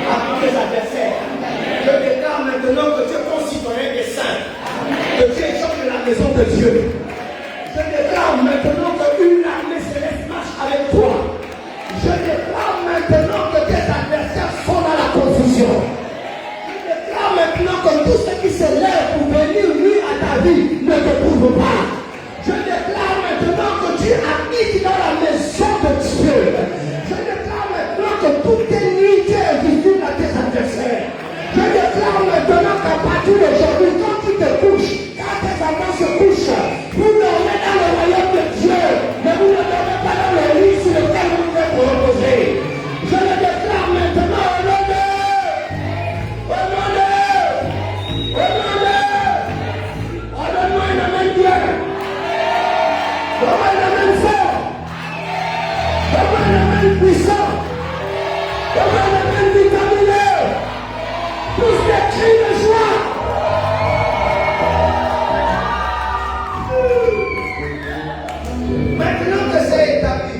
à tous tes adversaires. Je déclare maintenant que tu es concitoyen des saints, que tu es chef de la maison de Dieu. Je déclare maintenant qu'une armée céleste marche avec toi. Je déclare maintenant que tes adversaires sont dans la confusion. Je déclare maintenant que tout ce qui se lève pour venir nuire à ta vie ne te trouve pas. Je déclare maintenant que tu habites dans la maison de Dieu. Je déclare maintenant que toutes tes nuits tu es invisible à tes adversaires. Je déclare maintenant qu'à partir d'aujourd'hui, quand tu te couches, quand tes enfants se couchent, vous dormez dans le royaume de Dieu, mais vous ne dormez pas dans le lit sur lequel vous pouvez vous reposer. Je le déclare maintenant au nom de donne-moi une main Dieu. Donne-moi une main fort. Donne-moi une main puissant. Donne-moi une main déterminée. Tous des cris de joie. Maintenant que c'est établi,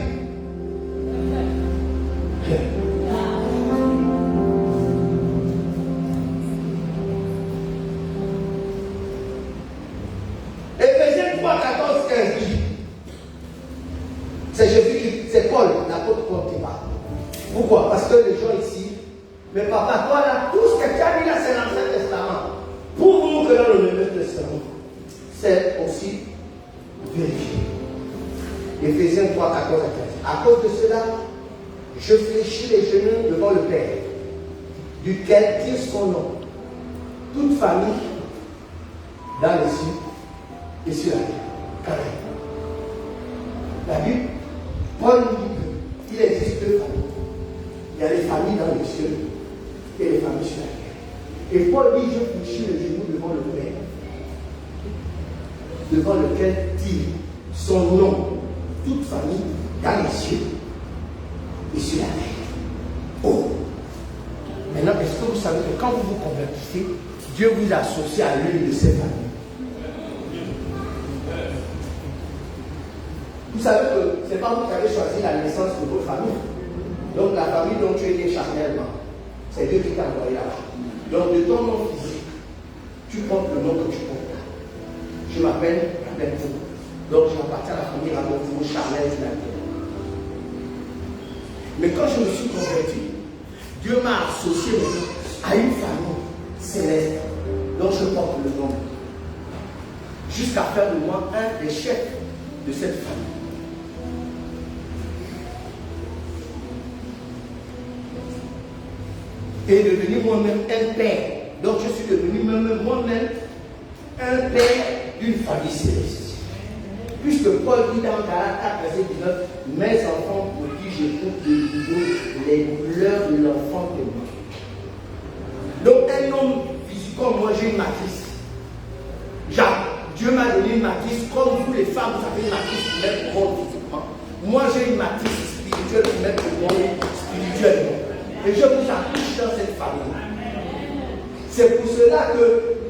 Éphésiens 3, 14, 15 dit, c'est Jésus qui, c'est Paul, l'apôtre Paul qui parle. Pourquoi? Parce que les gens ici, mais papa, toi là, tout ce que tu as dit là, c'est l'Ancien Testament. Pour nous que dans le Nouveau Testament, c'est aussi vérifié. Éphésiens 3, 14 à 15. À cause de cela, je fléchis les genoux devant le Père, duquel tire son nom. Toute famille dans les cieux et sur la terre. La Bible, Paul dit qu'il existe deux familles. Il y a les familles dans les cieux et les familles sur la terre. Et Paul dit, je fléchis les genoux devant le Père, devant lequel tire son nom. Toute famille dans les cieux et sur la terre. Oh! Maintenant, est-ce que vous savez que quand vous vous convertissez, Dieu vous associe à l'une de ces familles? Vous savez que ce n'est pas vous qui avez choisi la naissance de votre famille. Donc la famille dont tu es né charnellement, c'est Dieu qui t'a envoyé là. Donc de ton nom physique, tu portes le nom que tu portes. Je m'appelle Benfou. Donc j'appartiens à la famille Ramonfou charnelle du Nagé. Mais quand je me suis converti, Dieu m'a associé à une famille céleste dont je porte le nom. Jusqu'à faire de moi un des chefs de cette famille. Et devenir moi-même un père. Donc je suis devenu moi-même un père d'une famille céleste. Puisque Paul dit dans Galates 4, verset 19, mes enfants pour qui j'écoute de nouveau les douleurs de l'enfant de moi. Donc un homme physique comme moi, j'ai une matrice. Dieu m'a donné une matrice, comme vous les femmes, vous avez une matrice pour mettre au monde physiquement. Moi j'ai une matrice spirituelle pour mettre au monde spirituellement. Et je vous accouche dans cette famille. C'est pour cela que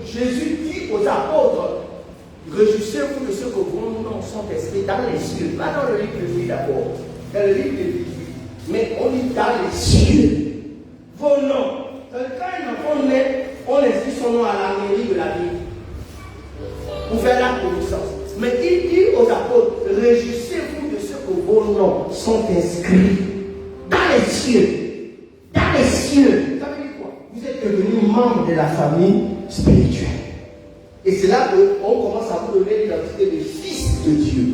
Jésus dit aux apôtres, réjouissez-vous de ce que vos noms sont inscrits dans les cieux. Pas dans le livre de vie d'abord, dans le livre de vie. Mais on dit dans les cieux. Vos noms. Quand un enfant naît, on inscrit son nom à la mairie de la ville. Pour faire la connaissance. Mais il dit aux apôtres, réjouissez-vous de ce que vos noms sont inscrits dans les cieux. Dans les cieux. Ça veut dire quoi? Vous êtes devenus membres de la famille spirituelle. Et c'est là qu'on commence à vous donner l'identité de fils de Dieu.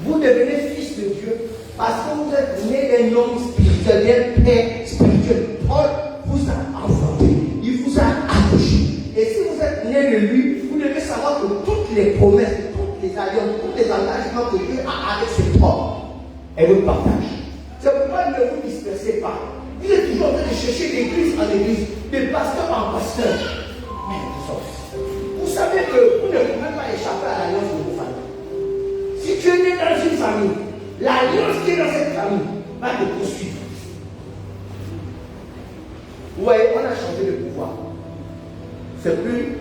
Vous devenez fils de Dieu parce que vous êtes né d'un homme spirituel, d'un père spirituel. Paul vous a enfanté, il vous a accouché. Et si vous êtes né de lui, vous devez savoir que toutes les promesses, toutes les alliances, tous les engagements que Dieu a avec cet homme, elle vous partage. C'est pourquoi ne vous dispersez pas. Vous êtes toujours en train de chercher d'église en église, de pasteur en pasteur. Mais vous savez que vous ne pouvez pas échapper à l'alliance de vos familles. Si tu es né dans une famille, l'alliance qui est dans cette famille va te poursuivre. Vous voyez, on a changé de pouvoir. C'est plus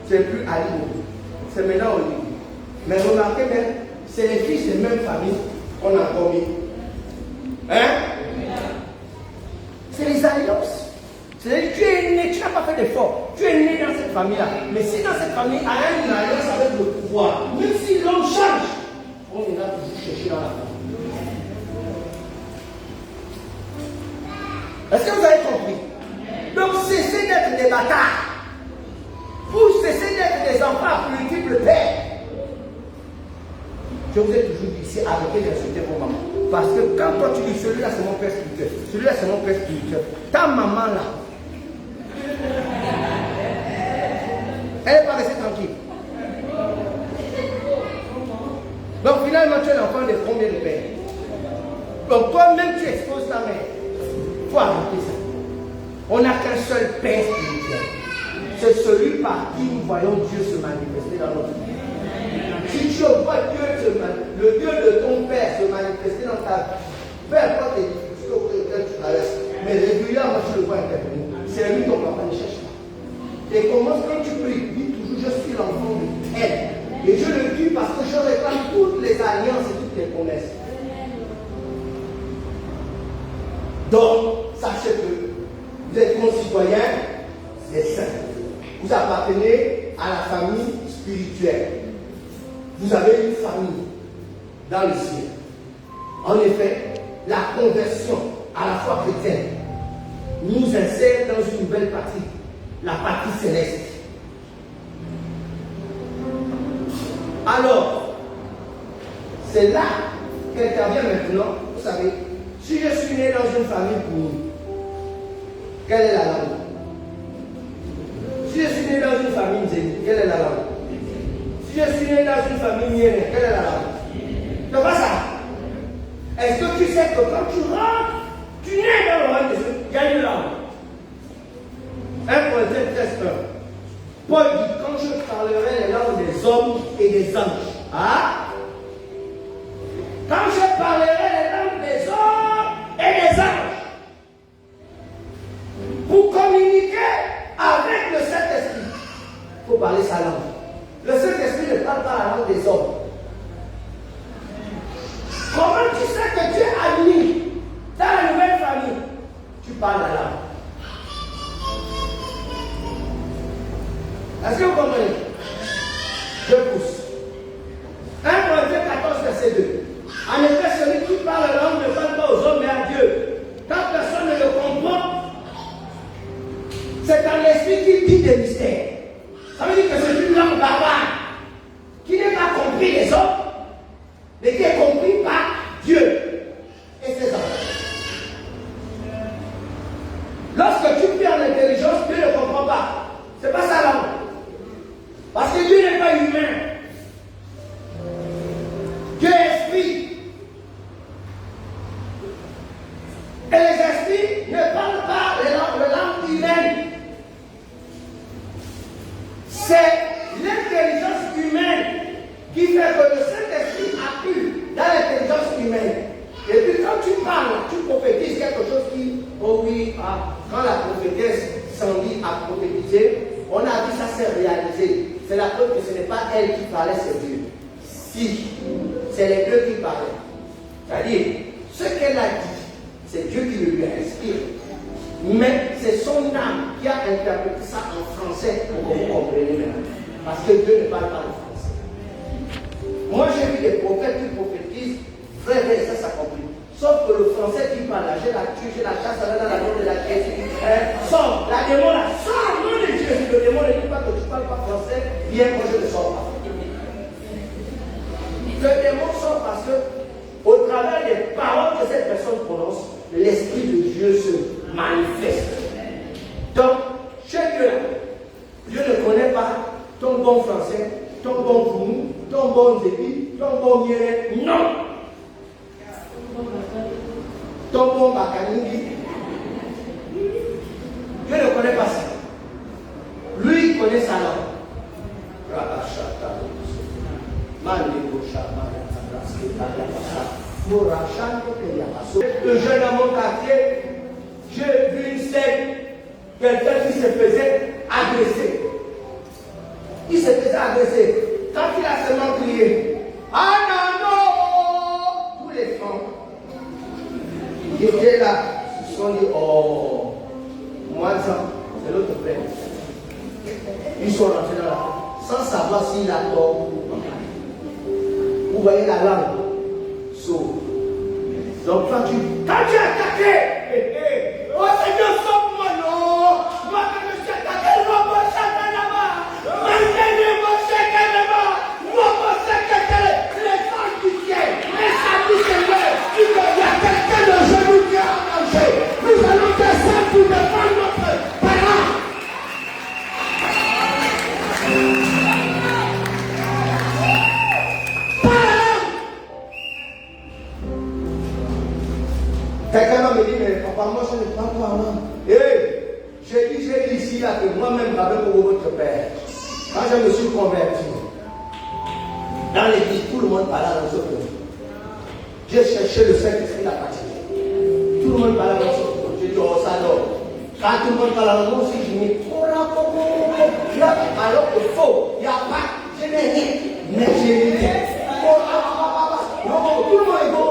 Ali Mobu. C'est maintenant Olivier. Mais remarquez bien, c'est les fils des mêmes familles qu'on a encore mis. Hein? C'est les alliances. C'est-à-dire que tu es né, tu n'as pas fait d'effort. Tu es né dans cette famille-là. Mais si dans cette famille a une alliance avec le pouvoir, même si l'homme change, on ira toujours chercher dans la famille. Est-ce que vous avez compris? Donc cessez d'être des bâtards. Vous cessez d'être des enfants à multiples pères. Je vous ai toujours dit ici, arrêtez d'insulter vos mamans. Parce que quand toi tu dis celui-là c'est mon père spirituel, celui-là c'est mon père spirituel, ta maman là, elle n'est pas restée tranquille. Donc finalement tu es l'enfant de combien de pères? Donc toi-même tu exposes ta mère. Il faut arrêter ça. On n'a qu'un seul père spirituel. C'est celui par qui nous voyons Dieu se manifester dans notre vie. Si tu vois Dieu, le Dieu de ton Père se manifester dans ta vie, peu importe les difficultés auxquelles tu traverses, mais régulièrement tu le vois intervenir. C'est lui ton papa, ne cherche pas. Et commence quand tu pries, dis toujours je suis l'enfant de tel. Et je le dis parce que je réclame toutes les alliances et toutes les promesses. Donc, sachez que vous êtes concitoyens des saints. Vous appartenez à la famille spirituelle. Vous avez une famille dans le ciel. En effet, la conversion à la foi chrétienne nous insère dans une nouvelle patrie, la patrie céleste. Alors, c'est là qu'intervient maintenant, vous savez, si je suis né dans une famille pour quelle est la langue? Si je suis né dans une famille zénith, quelle est la langue? Si je suis né dans une famille mienne, quelle est la langue? C'est pas ça. Est-ce que tu sais que quand tu rentres, tu nais dans le royaume de Dieu, il y a une langue. 1 Corinthiens 13, 1. Paul dit, quand je parlerai les langues des hommes et des anges. Ah? Quand je parlerai les langues des hommes et des anges. Pour communiquer avec le Saint-Esprit, il faut parler sa langue. Le Saint-Esprit ne parle pas la langue des hommes. Est-ce que vous comprenez? Je pousse. 1 Corinthiens 14, verset 2. En effet, celui qui parle la langue ne parle pas aux hommes mais à Dieu. Quand personne ne le comprend, c'est un esprit qui dit des mystères. Ça veut dire que c'est une langue barbare qui n'est pas compris des hommes, mais qui est compris par Dieu et ses enfants. Lorsque tu perds l'intelligence, Dieu ne comprend pas. Ce n'est pas sa langue. Parce que Dieu n'est pas humain. Dieu est esprit. Et les esprits ne parlent pas les langues humaines. C'est l'intelligence humaine qui fait que le Saint-Esprit accrue dans l'intelligence humaine. Et puis quand tu parles, tu prophétises quelque chose qui, oh oui, quand la prophétesse Sandy a prophétisé, on a dit ça s'est réalisé. C'est la preuve que ce n'est pas elle qui parlait, c'est Dieu. Si, c'est les deux qui parlaient. C'est-à-dire, ce qu'elle a dit, c'est Dieu qui le lui a inspiré. Mais c'est son âme qui a interprété ça en français pour que vous compreniez maintenant. Parce que Dieu ne parle pas le français. Moi, j'ai vu des prophètes qui prophétisent, frère, ça s'accomplit. Sauf que le français qui parle là, j'ai la tue, j'ai la chasse, dans la langue de la Jésus. Sors, la démon là, sors, nom de Dieu. Si le démon ne dit pas que tu ne parles pas français, viens, moi je ne sors pas. Le démon sort parce que, au travers des paroles que cette personne prononce, l'Esprit de Dieu se manifeste. Donc, chez Dieu, Dieu ne connaît pas ton bon français, ton bon boum, ton bon débit, ton bon miel. Non! Ton bon bakanini. Dieu ne connaît pas ça. Lui, il connaît sa langue. Le jeune dans mon quartier, j'ai vu une scène, quelqu'un qui se faisait agresser. Il se faisait agresser. Quand il a seulement crié, ah non, non, tous les femmes qui étaient là se sont dit, oh, moi ça, c'est l'autre frère. Ils sont rentrés dans la sans savoir s'il a tort ou pas. Vous voyez la langue sauve. Donc quand tu es attaqué, oh Seigneur, sauve-moi, non. Moi quand je suis attaqué, moi je suis attaqué là-bas. Moi je suis attaqué là-bas. Moi je suis attaqué. Les anges du ciel, les saints du Seigneur, il y a quelqu'un de genoux qui est en danger. Nous allons descendre pour défendre notre parent. Quelqu'un me dit, mais papa, moi je ne parle pas là. J'ai dit ici là que moi-même avec votre père, quand je me suis converti, dans l'église, tout le monde parlait dans notre langue. J'ai cherché le Saint-Esprit à partir. Tout le monde parlait dans notre langue. J'ai dit, oh ça dort. Quand tout le monde parle dans notre langue, je dis, alors que faux, il n'y a pas, je n'ai rien. Mais j'ai rien. Non, tout le monde est bon,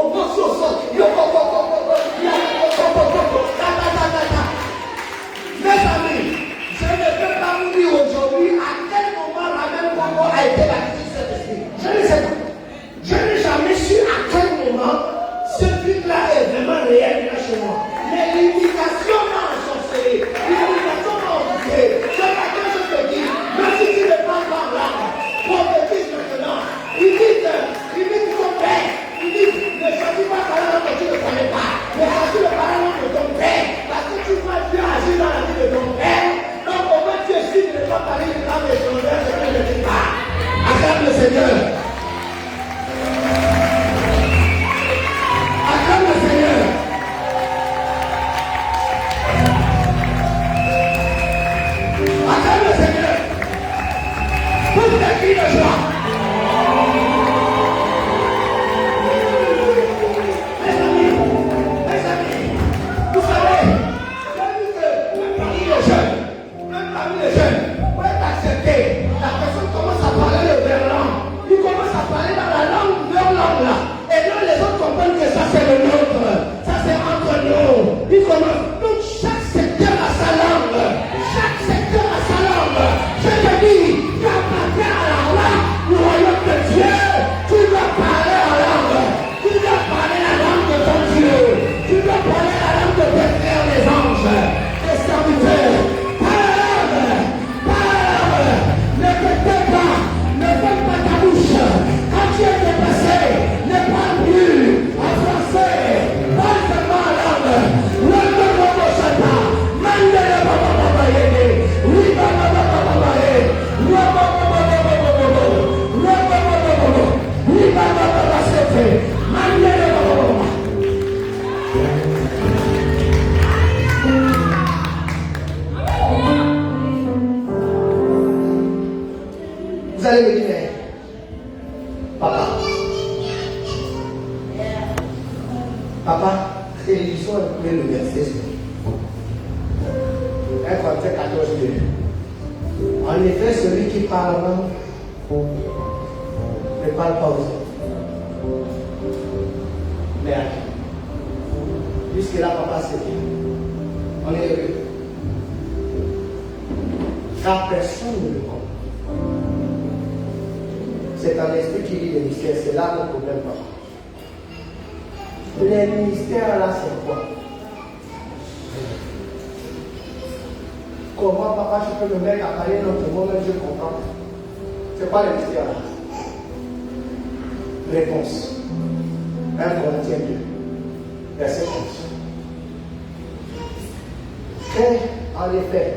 mes amis, je ne peux pas vous dire aujourd'hui à quel moment la même Congo a été baptisé de Saint-Esprit. Je ne sais pas. Je n'ai jamais su à quel moment ce truc-là est vraiment réel là chez moi. Mais l'indication dans la sorcellerie, l'indication dans l'autorité, ce matin je te dis, même si tu ne parles pas en langue, prophétise maintenant. Il dit ton père, il dit, ne choisis pas parler dans que tu ne connais pas, mais choisis le parler de ton père, parce que tu vois Dieu agir dans la vie de ton père. Donc au moins tu essaies de ne pas parler de langue étrangère, je ne le dis pas. Acclame le Seigneur. Acclame le Seigneur. Acclame le Seigneur. Pour tes cris de joie. Donc chaque secteur a sa langue. Chaque secteur a sa langue. Je te dis, allez me dire, mais papa, télévision est le verset. 1 Corinthiens 14, 2. En effet, celui qui parle ne parle pas aux autres. Mais puisque là, papa, c'est bien. On est heureux. Car personne ne le comprend. C'est un esprit qui lit les mystères. C'est là le problème, papa. Les mystères là, c'est quoi? Comment, papa, je peux me mettre à parler dans le monde, je comprends. C'est quoi le mystère là? Réponse. 1 Corinthiens 2, verset 11. En effet,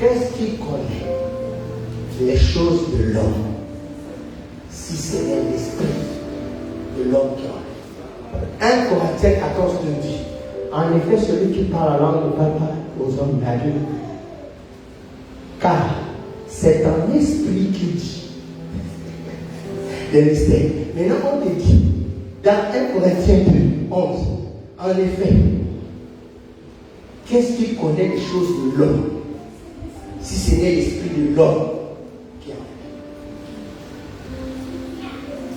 qu'est-ce qui connaît les choses de l'homme, si ce n'est l'esprit de l'homme qui en est? 1 Corinthiens 14 nous dit, en effet, celui qui parle la langue ne parle pas aux hommes, mais à Dieu. Car c'est un esprit qui dit des mystères. Maintenant, on te dit, dans 1 Corinthiens 2, 11, en effet, qu'est-ce qui connaît les choses de l'homme, si ce n'est l'esprit de l'homme qui en est?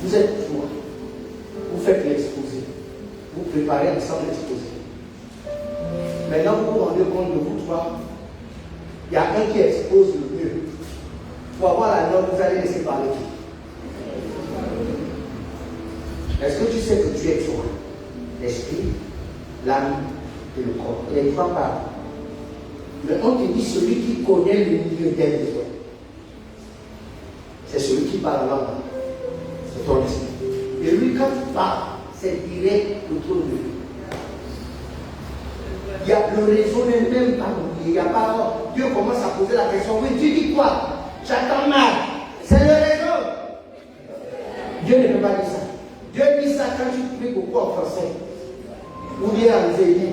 Vous êtes toi, vous faites l'exposé, vous préparez ensemble l'exposé. Maintenant, vous vous rendez compte de vous trois, il y a un qui expose le mieux. Pour avoir la note, vous allez laisser parler qui? Est-ce que tu sais que tu es toi? L'esprit, l'âme et le corps. Les trois parlent. Mais on te dit celui qui connaît le milieu des besoins. C'est celui qui parle la langue. C'est ton esprit. Et lui, quand il parle, c'est direct autour de lui. Il y a le réseau n'est même pas oublié. Il n'y a pas. Dieu commence à poser la question. Oui, tu dis quoi? J'attends mal. C'est le réseau. Dieu ne peut pas dire ça. Dieu dit ça quand tu pries beaucoup en français. Ou bien en zéli.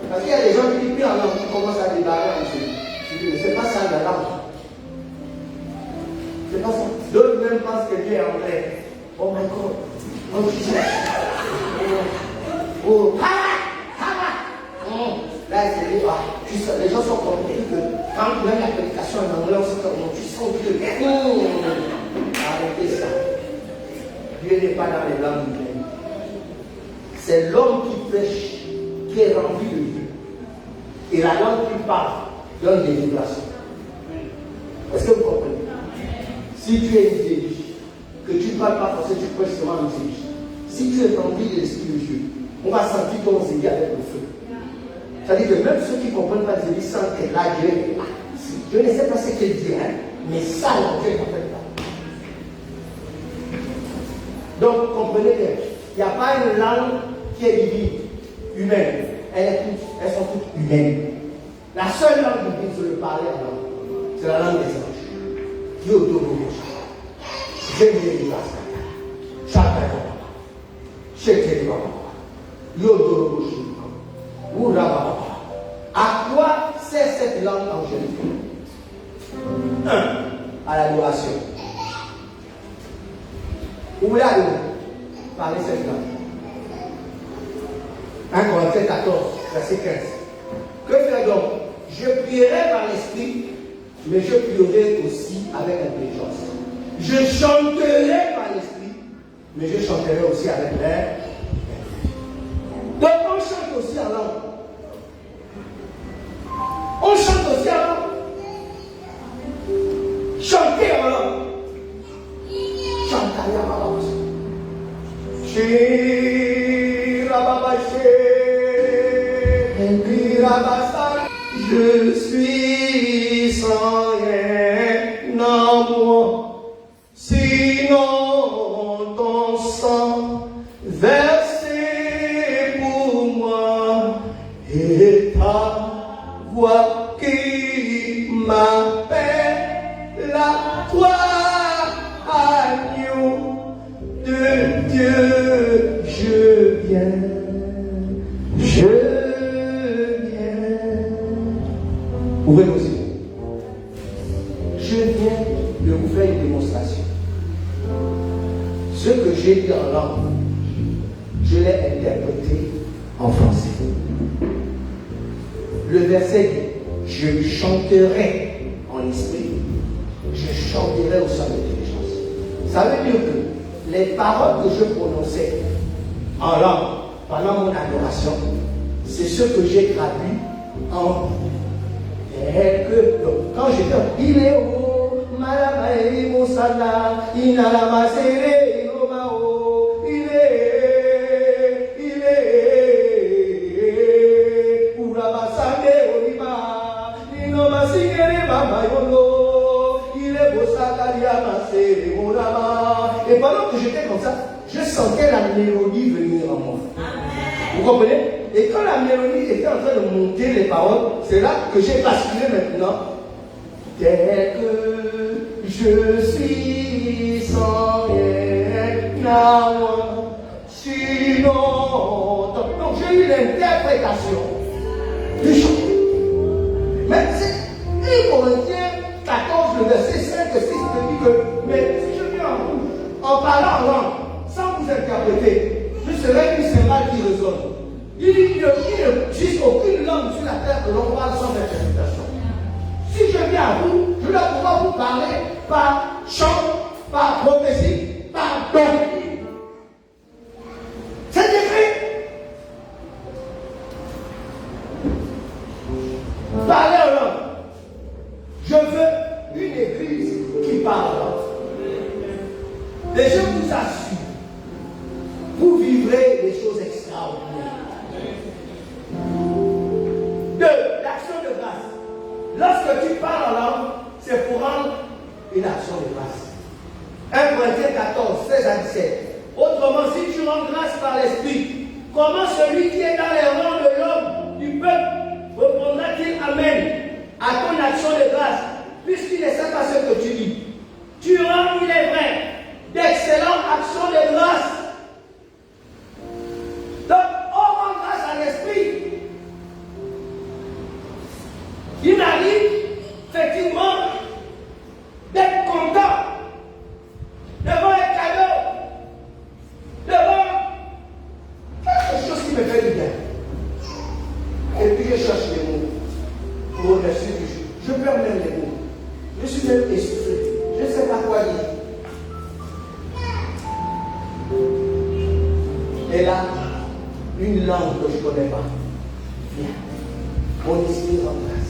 Parce qu'il y a des gens qui disent plus en langue qui commencent à débarrer en zéli. C'est pas ça la langue. C'est pas ça. D'autres même pensent que Dieu est en vrai. Oh my God. Oh Jesus. Oh. Là, les gens sont convaincus que quand même la prédication est en anglais, tu sens que arrêtez ça. Dieu n'est pas dans les langues humaines. C'est l'homme qui prêche, qui est rempli de Dieu. Et la langue qui parle donne des vibrations. Est-ce que vous comprenez? Si tu es intelligent, que tu ne parles pas français, tu prêches seulement intelligent. Si tu es rempli de l'esprit de Dieu, on va sentir ton zéli avec le feu. C'est-à-dire que même ceux qui ne comprennent pas Dieu sentent que là, Dieu est là. Je ne sais pas ce qu'il dit, mais ça, là, Dieu est en fait là. Donc, comprenez bien, il n'y a pas une langue qui est divine, humaine. Elles sont toutes humaines. La seule langue divine, c'est le parler en langue. C'est la langue des anges. Dieu je vais dire ça. À quoi sert cette langue angélique? 1. À l'adoration. Vous voulez adorer? Parlez cette langue. 1 Corinthiens 14, verset 15. Que faire donc? Je prierai par l'esprit, mais je prierai aussi avec intelligence. Je chanterai par l'esprit, mais je chanterai aussi avec l'air. Donc on chante aussi en langue. On chante aussi en langue. Chanter en langue. Chanter en langue. Je suis sans rien en moi, sinon ton sang versé pour moi et ta voix qui m'appelle à toi, agneau de Dieu, je viens. Ouvrez vos yeux. Je viens. de vous faire une démonstration. Ce que j'ai dit en langue, je l'ai interprété en français. Le verset dit, je chanterai en esprit, je chanterai au sein de l'intelligence. Ça veut dire que les paroles que je prononçais en langue pendant mon adoration, c'est ce que j'ai traduit en quand j'étais il est où Malamae Moussala, Inalama Sere, Inomao, il est Urabasane Oliba, Inoma Singere Baba Yono, il est Bossaka Liama Sere, Uraba. Et pendant que j'étais comme ça, je sentais la mélodie venir en moi. Vous comprenez? Et quand la mélodie était en train de monter les paroles, c'est là que j'ai basculé maintenant. Tel que je suis sans rien, sinon. Donc j'ai eu l'interprétation du chant. Mais c'est 1 Corinthiens 14, le verset 5 et 6 me dit que, mais si je viens en parlant en langue, sans vous interpréter, je serai une cymbale qui résonne. Il n'existe aucune langue sur la terre que l'on parle sans interprétation. Si je viens à vous, je dois pouvoir vous parler par chant, par prophétie, par doctrine. C'est écrit. Parlez en langue. Je veux une église qui parle en langue. Et je vous assure, vous vivrez des choses extraordinaires. L'action de grâce. Lorsque tu parles en langue, c'est pour rendre une action de grâce. 1 Corinthiens 14, 16 à 17. Autrement, si tu rends grâce par l'Esprit, comment celui qui est dans les rangs de l'homme, du peuple, répondra-t-il Amen à ton action de grâce, puisqu'il ne sait pas ce que tu dis? Tu rends, il est vrai, d'excellentes actions de grâce. Donc, on rend grâce à l'Esprit. Il m'arrive, effectivement, d'être content devant un cadeau, devant quelque chose qui me fait du bien. Et puis je cherche les mots pour remercier Dieu. Je perds même les mots. Je suis même essoufflé. Je ne sais pas quoi dire. Et là, une langue que je ne connais pas vient. Mon esprit en grâce.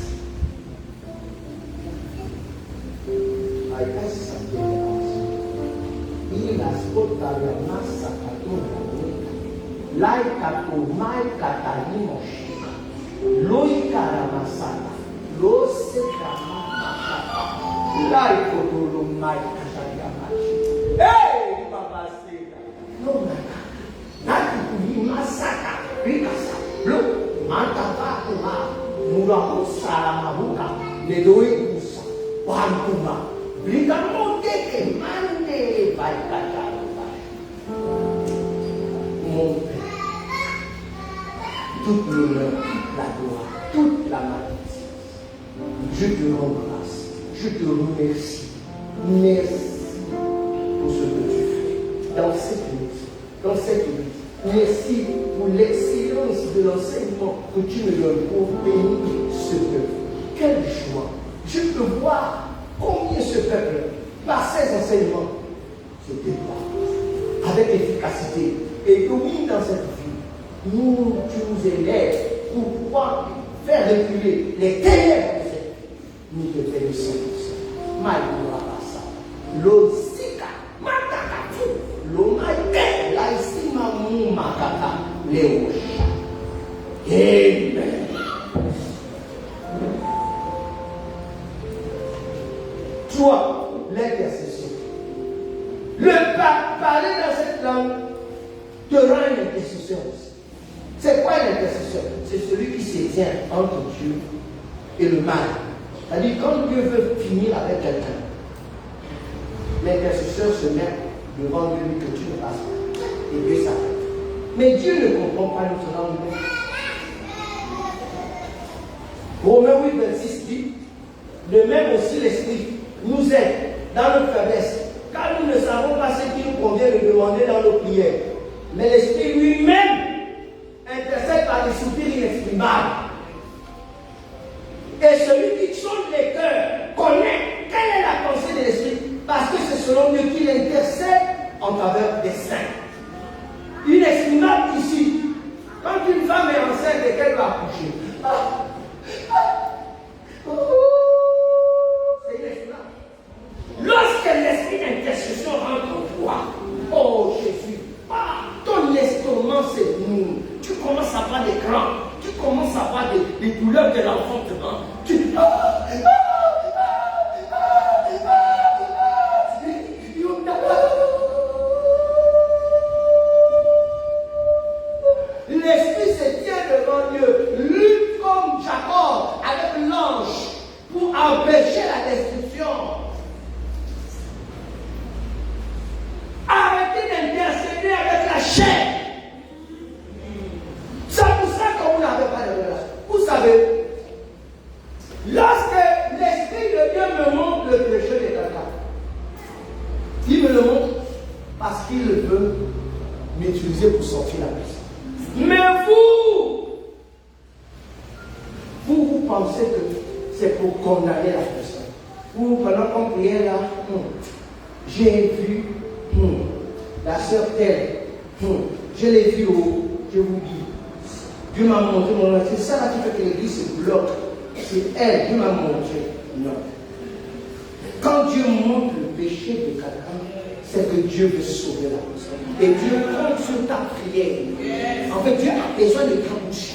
Mon Père, toute l'honneur, la gloire, toute la majesté, je te rends grâce, je te remercie. Merci pour ce que tu fais dans cette minute, dans cette minute. Merci pour l'excellence de l'enseignement que tu me donnes pour bénir ce peuple. Quelle joie! Je peux voir combien ce peuple, par ses enseignements, se déploie avec efficacité. Et que oui, dans cette vie, tu nous élèves pour pouvoir faire reculer les ténèbres de cette vie. Nous te bénissons pour ça. Maïmoura Bassa, l'Osika, Matakatu, l'Omaïté, l'Aïsima Moumakata, Léosha. Amen. Toi, l'intercession. Le parler dans cette langue te rend une intercession aussi. C'est quoi l'intercession? C'est celui qui se tient entre Dieu et le mal. C'est-à-dire, quand Dieu veut finir avec quelqu'un, l'intercesseur se met devant lui que tu ne passes pas. Et Dieu s'arrête. Mais Dieu ne comprend pas notre langue humaine. Romains 8, 26 dit, de même aussi l'Esprit nous aide dans faveur des saints. Inestimable ici. Quand une femme est enceinte et qu'elle va accoucher, c'est inestimable. Lorsque l'esprit d'intercession rentre en toi, oh Jésus, ton estomac s'ébranle. Tu commences à avoir des crampes, tu commences à avoir des douleurs de l'enfantement. L'esprit se tient devant Dieu, lutte comme Jacob avec l'ange pour empêcher la destruction. Arrêtez d'intercéder avec la chair. C'est pour ça que vous n'avez pas de relation. Vous savez, lorsque l'Esprit de Dieu me montre le péché de quelqu'un, il me le montre parce qu'il veut m'utiliser pour sortir la personne. Mais vous pensez que c'est pour condamner la personne. Vous, pendant qu'on priait là, j'ai vu la sœur telle, je l'ai vu je vous dis, Dieu m'a montré mon âme. C'est ça là qui fait que l'église se bloque. C'est elle qui m'a montré. Non. Quand Dieu montre le péché de quelqu'un, c'est que Dieu veut sauver la personne. Et Dieu compte sur ta prière. En fait, Dieu a besoin de ta bouche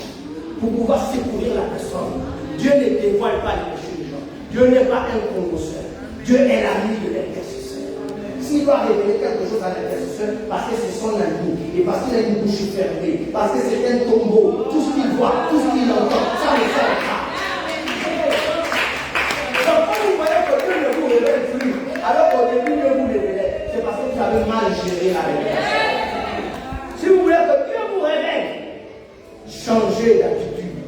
pour pouvoir secourir la personne. Dieu ne dévoile pas les péchés des gens. Dieu n'est pas un congosseur. Dieu est l'ami de l'intercesseur. S'il doit révéler quelque chose à l'intercesseur, parce que c'est son ami, et parce qu'il a une bouche fermée, parce que c'est un tombeau, tout ce qu'il voit, tout ce qu'il entend, ça ne sert pas. Donc quand vous voyez que Dieu ne vous révèle plus, alors qu'au début Dieu vous révélait, c'est parce que vous avez mal géré la révélation. Si vous voulez que Dieu vous révèle, changez d'attitude.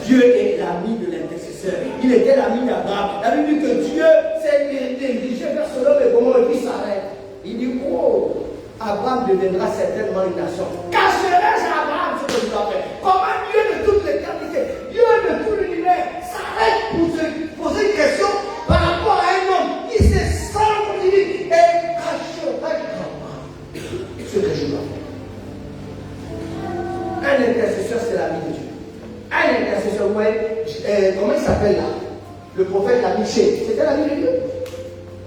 Dieu est l'ami de l'intercesseur. Il était l'ami d'Abraham. La Bible dit que Dieu s'est dirigé vers Sodome et Gomorrhe et puis s'arrête. Il dit, oh, Abraham deviendra certainement une nation. Cacherai-je à Abraham ce que je dois faire? Comment Dieu de toute l'éternité, Dieu de tout l'univers, s'arrête pour se poser une question par rapport à un homme qui s'est sans et cacherai ce que je dois faire? Un intercesseur, c'est l'ami de Dieu. Un intercesseur, ouais, comment il s'appelle là? Le prophète l'a Michel, c'était l'ami de Dieu.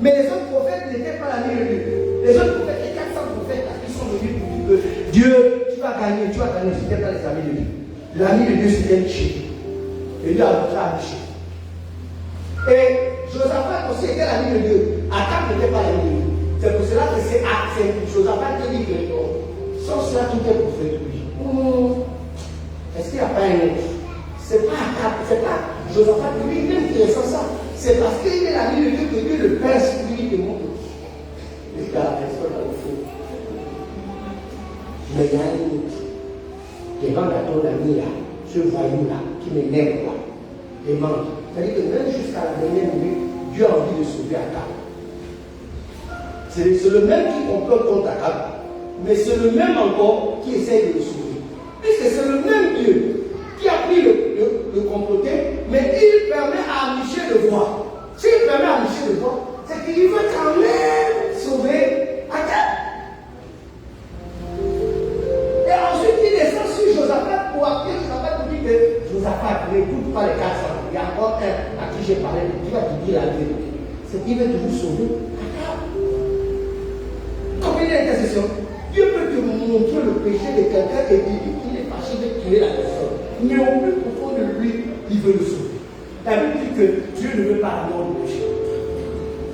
Mais les autres prophètes n'étaient pas l'ami de Dieu. Les autres prophètes, les 400 prophètes là, qui sont venus pour dire que Dieu, tu vas gagner, c'était pas les amis de Dieu. L'ami de Dieu, c'était Michel. Et Dieu a montré à Michel. Et Josaphat aussi était l'ami de Dieu. Akab n'était pas l'ami de Dieu. C'est pour cela que c'est Josaphat qui dit que sans cela tout est pour faire lui. Est-ce qu'il n'y a pas un autre? C'est pas Akab, c'est pas Josaphat lui-même qui ressent ça. C'est parce qu'il est l'ami de Dieu que Dieu le Père sur lui démontre. Les gars, personne n'a le faux. Mais il y a un autre. Demande à ton ami là, ce voyou là, qui m'énerve là. Demande. C'est-à-dire que même jusqu'à la dernière minute, Dieu a envie de sauver Akab. C'est le même qui complote contre Akab, mais c'est le même encore qui essaye de le sauver. Puisque c'est le même Dieu qui a pris le comploter, mais il permet à Michel de voir. S'il permet à Michel de voir, c'est qu'il veut quand même sauver Akab. Et ensuite, il descend sur Josaphat pour appeler Josaphat pour dire que Josaphat n'écoute pas les 400. Il y a encore un à qui j'ai parlé, qui va te dire la vérité. C'est qu'il veut toujours sauver Akab. Comme il est intercession, Dieu peut te montrer le péché de quelqu'un et dire qu'il est fâché de tuer la personne. Mais au plus profond de lui, il veut le sauver. La Bible dit que Dieu ne veut pas la mort du péché.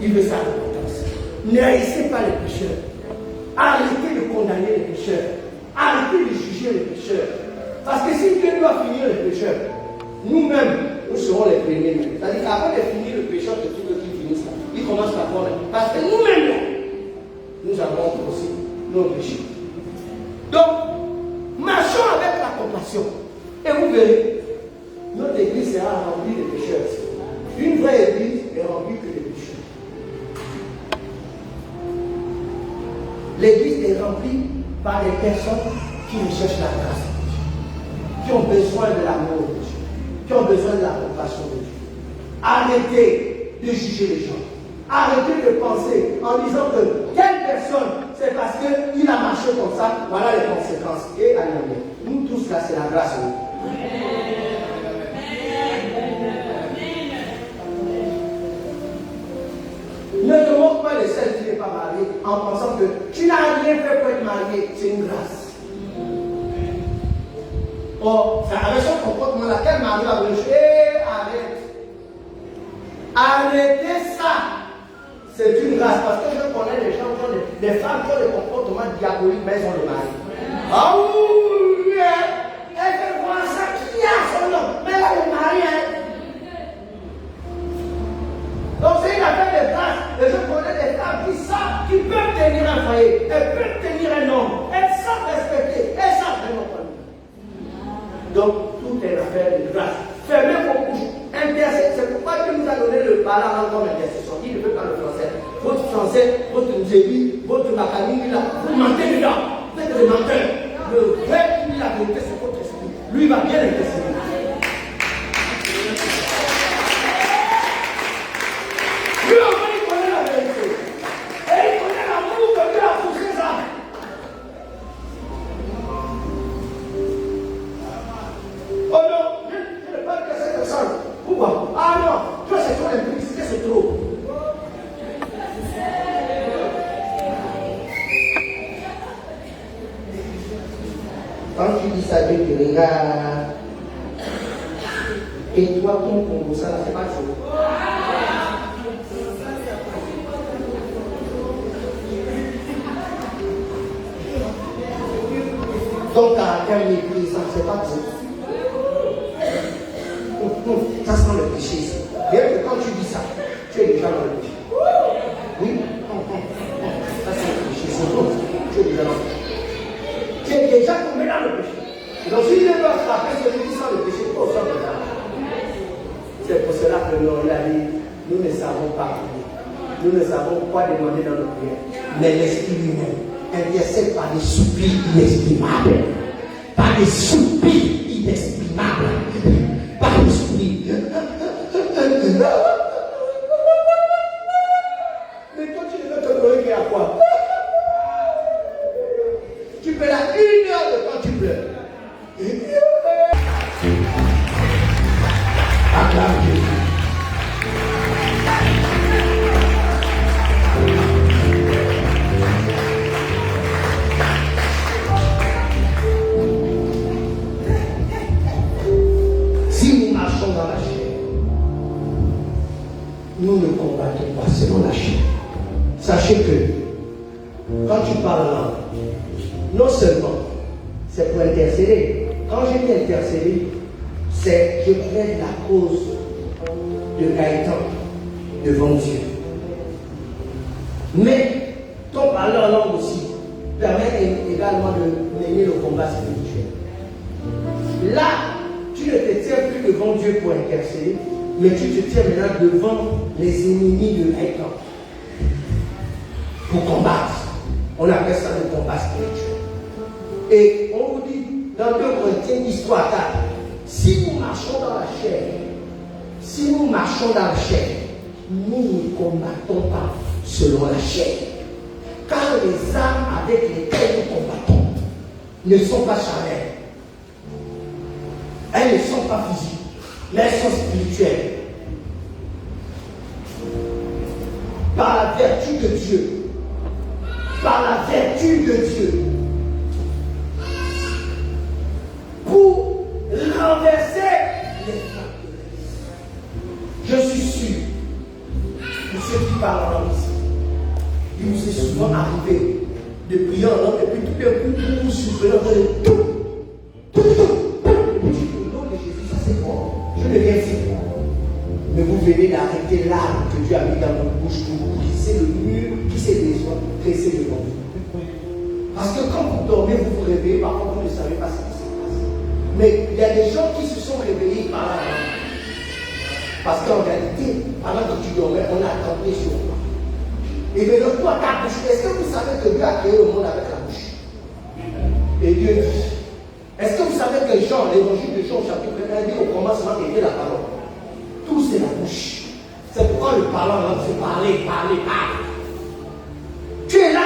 Il veut sa repentance. N'haïssez pas les pécheurs. Arrêtez de condamner les pécheurs. Arrêtez de juger les pécheurs. Parce que si Dieu doit finir les pécheurs, nous-mêmes, nous serons les premiers. C'est-à-dire qu'avant de finir le pécheur, de tous ceux qui finissent là, ils commencent à prendre. Parce que nous-mêmes, nous avons aussi nos péchés. Donc, marchons avec la compassion. Et vous verrez, notre église sera remplie de pécheurs. Une vraie église est remplie que de pécheurs. L'église est remplie par des personnes qui recherchent la grâce de Dieu, qui ont besoin de l'amour de Dieu, qui ont besoin de la compassion de Dieu. Arrêtez de juger les gens. Arrêtez de penser en disant que telle personne, c'est parce qu'il a marché comme ça, voilà les conséquences. Et allez, nous tous là, c'est la grâce. Ne te moque pas de celle qui n'est pas mariée en pensant que tu n'as rien fait pour être marié. C'est une grâce. Oh, avec son comportement, laquelle Marie a rejeté, arrête. Arrêtez ça. C'est une grâce. Parce que je connais des gens, des femmes qui ont des comportements diaboliques, mais elles ont le mari. Ah oui, elle fait voir ça. Qui a son nom? Mais elle a le mari. Donc c'est une affaire de grâce. Et je connais des femmes qui savent, qui peuvent tenir un foyer. Elles peuvent tenir un homme. Elles savent respecter. Elles savent vraiment. Donc, tout est une affaire de grâce. Fermez vos bouches. Intercède. C'est pourquoi Dieu nous a donné le parlant comme intercession. Il ne veut pas le français. Votre français, votre zébi, votre macamine, vous mentez dedans. Vous êtes des menteurs. Le vrai qui dit la vérité, c'est votre esprit. Lui va bien intercéder. Lui, enfin, il connaît la vérité. Et il connaît l'amour que Dieu a poussé ça. Oh non, je ne parle que cette personne. Pourquoi? Ah non, toi c'est trop l'impudicité, c'est trop. Quand tu dis ça, Dieu te regarde. Et toi, ton Congo, ça, c'est pas trop. Ton caractère méprisant, c'est pas trop. Ça sent le péché ici. Bien que quand tu dis ça, tu es déjà dans le péché. Oui. Ça c'est le péché. C'est bon. Tu es déjà dans le péché. Tu es déjà tombé dans le péché. Donc si Dieu doit frapper celui qui sent le péché, pour ça, c'est pour cela que nous, il a dit, nous ne savons pas prier. Nous ne savons quoi demander dans nos prières. Mais l'esprit lui-même intercède par des soupirs inexprimables. Par des soupirs inexprimables. Par des soupirs. Mais toi, tu ne veux te glorifier à quoi? Tu peux là 1 heure de temps, tu pleures. Acclame Jésus. Si nous marchons dans la chair, nous ne combattons pas selon la chair. Sachez que quand tu parles là, non seulement c'est pour intercéder. Quand je dis intercéder, c'est je plaide la cause de Gaëtan devant Dieu. Mais ton parler en langue aussi permet également de mener le combat spirituel. Là, tu ne te tiens plus devant Dieu pour intercéder, mais tu te tiens maintenant devant les ennemis de Gaëtan pour combattre. On appelle ça le combat spirituel. Et on vous dit dans 2 Corinthiens, histoire 4, si nous marchons dans la chair, nous ne combattons pas selon la chair. Car les armes avec lesquelles nous combattons ne sont pas charnelles. Elles ne sont pas physiques, mais elles sont spirituelles. Par la vertu de Dieu. Par la vertu de Dieu. Pour renverser les femmes de l'Église. Je suis sûr que ceux qui parlent en langue ici, il vous est souvent arrivé de prier en langue et puis tout d'un coup, vous vous soufflez en train de tout. Au nom de Jésus, ça c'est bon. Je ne viens ici. Mais vous venez d'arrêter l'arme que Dieu a mis dans votre bouche pour vous briser le mur qui s'est déjà dressé devant vous. Parce que quand vous dormez, vous vous réveillez, parfois vous ne savez pas ce qui se passe. Mais il y a des gens qui se sont réveillés par la langue. Parce qu'en réalité, pendant que tu dormais, on a campé sur toi. Et maintenant, toi, ta bouche, est-ce que vous savez que Dieu a créé le monde avec la bouche? Et Dieu dit, est-ce que vous savez que Jean, l'évangile de Jean, chapitre 1, dit au commencement était la parole? Tout c'est la bouche. C'est pourquoi le parlant là, c'est parler. Tu es là,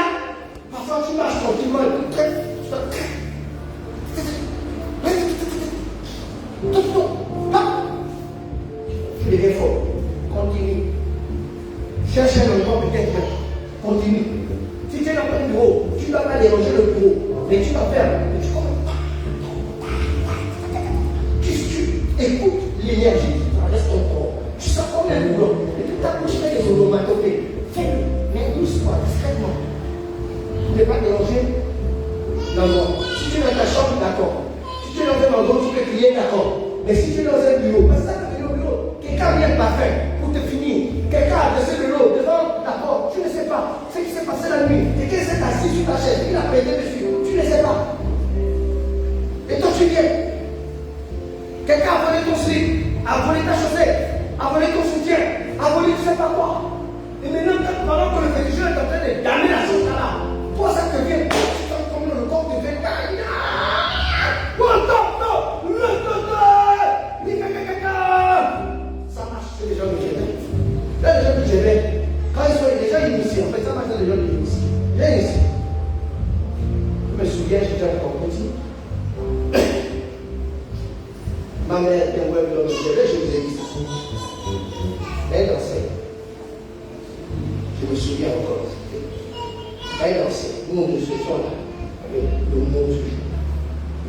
parfois tu marches tranquillement et puis tu deviens fort. Continue. Cherche un endroit peut-être. Continue. Si tu es dans ton bureau, tu ne vas pas déranger le bureau, mais tu vas faire. Tu écoutes l'énergie, ça reste ton corps. Tu sens comme un boulot. Et puis ta bouche fait des onomatopées. Fais-le, mais doucement, discrètement. Tu ne pas déranger l'endroit. Si tu es dans ta chambre, d'accord. Si tu es dans un endroit, tu peux crier, d'accord. Mais si tu es dans un bureau, parce que ça peut venir au bureau, quelqu'un vient de pas faire pour te finir. Quelqu'un a laissé de l'eau devant ta porte, tu ne sais pas ce qui s'est passé la nuit. Quelqu'un s'est assis sur ta chaise, il a pété dessus, tu ne sais pas. Et toi tu viens. Quelqu'un a volé ton slip, a volé ta chaussette, a volé ton soutien, a volé tu ne sais pas quoi. Et maintenant, pendant que le féticheur est en train de damner la chose là, toi ça te vient, tu sens comme le corps te vient. Ça marche chez les gens qui gèrent. Là, les gens qui gèrent, quand ils sont les gens initiés, en fait, ça marche dans les gens initiés. Viens ici. Je me souviens, j'étais encore petit. Ma mère était un web de l'homme, je vous ai dit ça. Elle dansait. Je me souviens encore. Elle dansait. Nous, nous étions là, avec le mot du jour.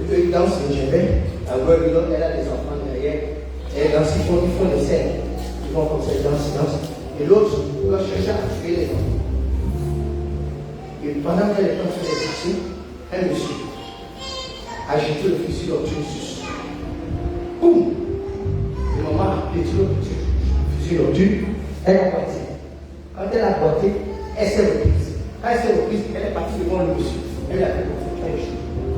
Et eux, ils dansent, mais j'avais un web de l'homme, elle a des enfants derrière. Et dans ils font des scènes. Ils vont comme ça, ils dansent. Et l'autre, va chercher à tuer les enfants. Et pendant qu'elle est en train de passer, un monsieur a jeté le fusil dans une suce. Boum! Et maman a jeté le fusil dans une. Elle a boité. Quand elle a boité, elle s'est reprise. Quand elle s'est reprise, elle est partie devant le monsieur. Elle a fait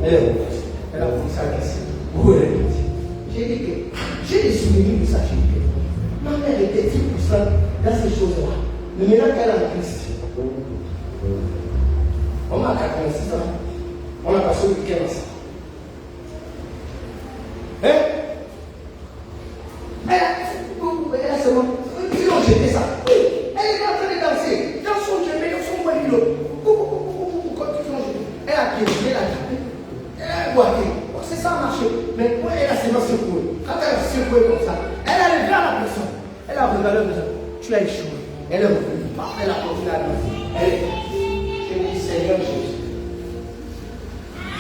elle est reprise. Elle a pris sa casse. Où elle est partie? J'ai dit que j'ai des souvenirs de ça. J'ai dit que ma mère était si puissante dans ces choses-là. Mais maintenant qu'elle a le Christ, on a 86 ans, on a passé le week-end ensemble. Hein? Elle a seulement. Ils ont jeté ça. Oui, elle est en train de danser. Dans son Dieu, dans son moelleux. Quand ils ont jeté, elle a piégé, elle a tapé. Elle a boité. C'est ça a marché. Mais quand elle a seulement secoué, quand elle a secoué comme ça, elle a levé à la personne. Elle a regardé la personne. Tu as échoué. Elle est revenue. Elle a continué à danser. Elle est. Je me dis, Seigneur Jésus.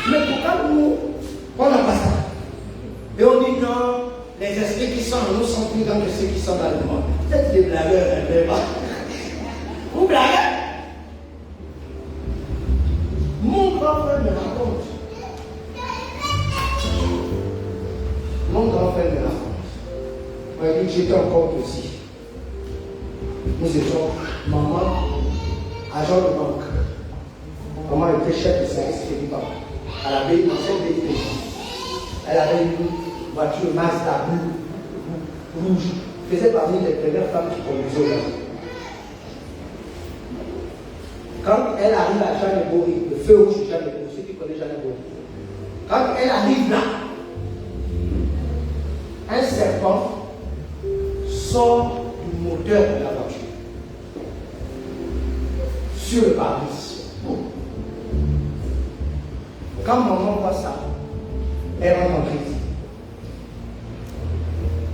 Mais pourquoi nous, on n'a pas ça? Et on dit non, les esprits qui sont en nous sont plus grands que ceux qui sont dans le monde. Peut-être des blagueurs, vous blaguez? Mon grand frère me raconte. Mon grand frère me raconte. Il dit que j'étais encore petit. Nous étions maman, agent de banque. Maman était chef de service crédit. Elle avait une ancienne véhicule. Elle avait une voiture Mazda bleue, rouge. Elle faisait parmi les premières femmes qui conduisaient là. Quand elle arrive à Jeanne Bory, le feu rouge de Jeanne Bory, ceux qui connaissent Jeanne Bory, quand elle arrive là, un serpent sort du moteur de la voiture sur le pare-brise. Quand maman voit ça, elle rentre en crise.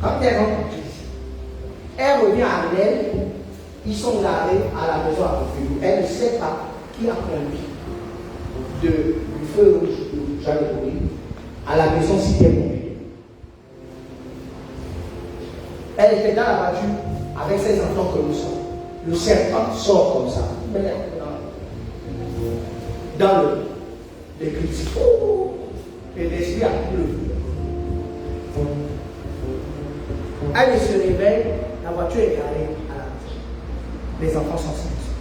Quand elle rentre en crise, elle revient à elle, ils sont garés à la maison à Configou. Elle ne sait pas qui a conduit du feu rouge de Jeanne Bory à la maison Cité-Montpellier. Elle était dans la voiture avec ses enfants que nous sommes. Le serpent sort comme ça. Dans l'éclipse. Et l'esprit a plu. Elle se réveille, la voiture est garée à la maison. Les enfants sont sortis.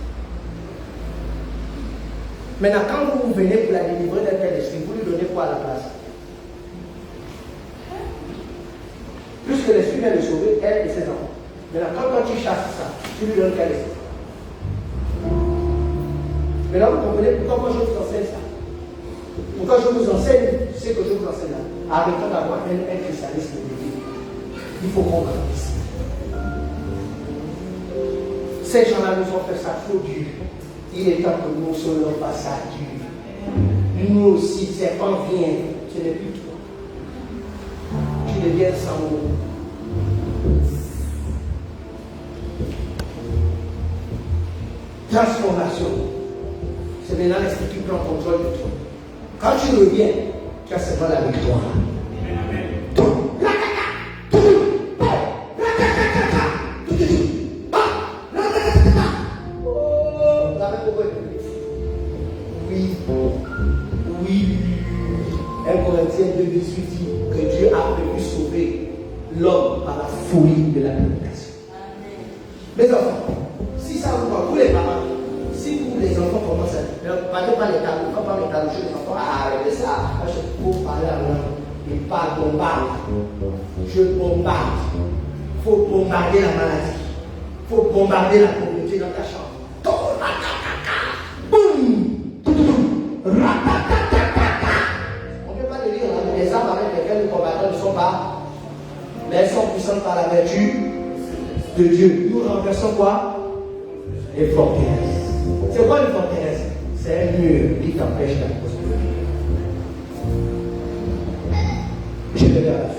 Maintenant, quand vous venez pour la délivrer d'un tel esprit, vous lui donnez quoi à la place? Puisque l'esprit vient de sauver elle et ses enfants. Maintenant, quand tu chasses ça, tu lui donnes quel esprit? Maintenant, vous comprenez pourquoi moi je vous enseigne ça? Pourquoi je vous enseigne ce que je vous enseigne là? Arrêtons d'avoir un christianisme de Dieu. Il faut qu'on grandisse. Ces gens-là nous ont fait ça trop dur. Il est temps que nous ne soyons pas ça dur. Nous aussi, serpent vient, ce n'est plus toi. Tu deviens sans nous. Transformation. C'est maintenant l'esprit qui prend contrôle de toi. Quand tu reviens, tu as seulement la victoire. Oui. 1 Corinthiens 2,18 dit que Dieu a prévu sauver l'homme par la folie de la prédication. Mes enfants, si ça vous va, vous les parents, si vous les enfants commencent à parler pas les tabous, pas les tabous chez les enfants, arrêtez ça, il faut parler à l'homme et pas bombarder. Je bombarde. Il faut bombarder la maladie. Il faut bombarder la pauvreté dans ta chambre. Boum! On ne peut pas le dire, les armes avec lesquelles nous combattons ne sont pas, mais elles sont puissantes par la vertu de Dieu. Nous renversons quoi? Les forteresses. C'est quoi une forteresse? C'est un mur qui t'empêche de prospérer. Je vais vers la fin.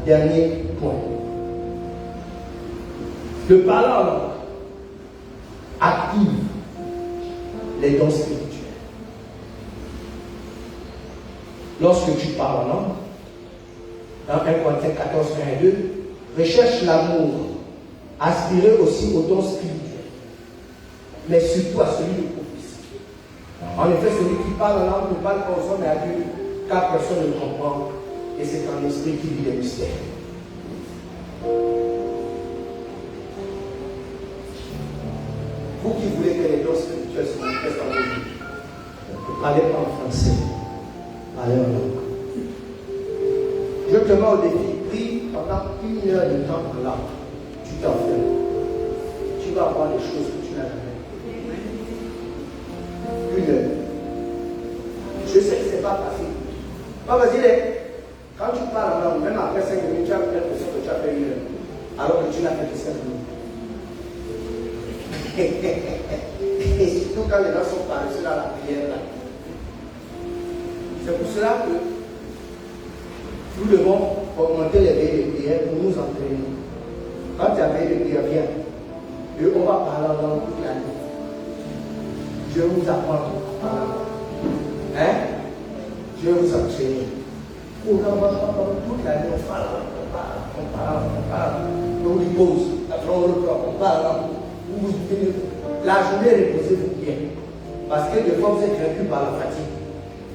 Dernier point. Le parler en langue active les dons spirituels. Lorsque tu parles en langue, dans 1 Corinthiens 14, 1 et 2, recherche l'amour, aspirez aussi aux dons spirituels, mais surtout à celui de prophétie. En effet, celui qui parle en langue ne parle pas aux hommes et à Dieu, car personne ne comprend, et c'est un esprit qui vit les mystères. Vous qui voulez que les dons spirituels se manifestent en vous, ne parlez pas en français, parlez en langue. Je te mets au défi, prie pendant 1 heure de temps en langue. Tu t'enfermes. Tu vas voir des choses que tu n'as jamais vues. 1 heure. Je sais que ce n'est pas facile. Pas facile, quand tu parles en langue, même après 5 minutes, tu as l'impression que tu as fait 1 heure, alors que tu n'as fait que 5 minutes. Et surtout quand les gens sont paresseux dans la prière là. C'est pour cela que nous devons augmenter les veilles de prière pour nous entraîner. Quand tu as veille de prière, viens. Et on va parler en langue toute la nuit. Je vais vous apprendre à parler en langue. Hein? Je vais vous entraîner. On va toute la nuit, on parle. On lui pose, après on reprend, on parle. La journée reposez-vous bien. Parce que des fois vous êtes vaincu par la fatigue.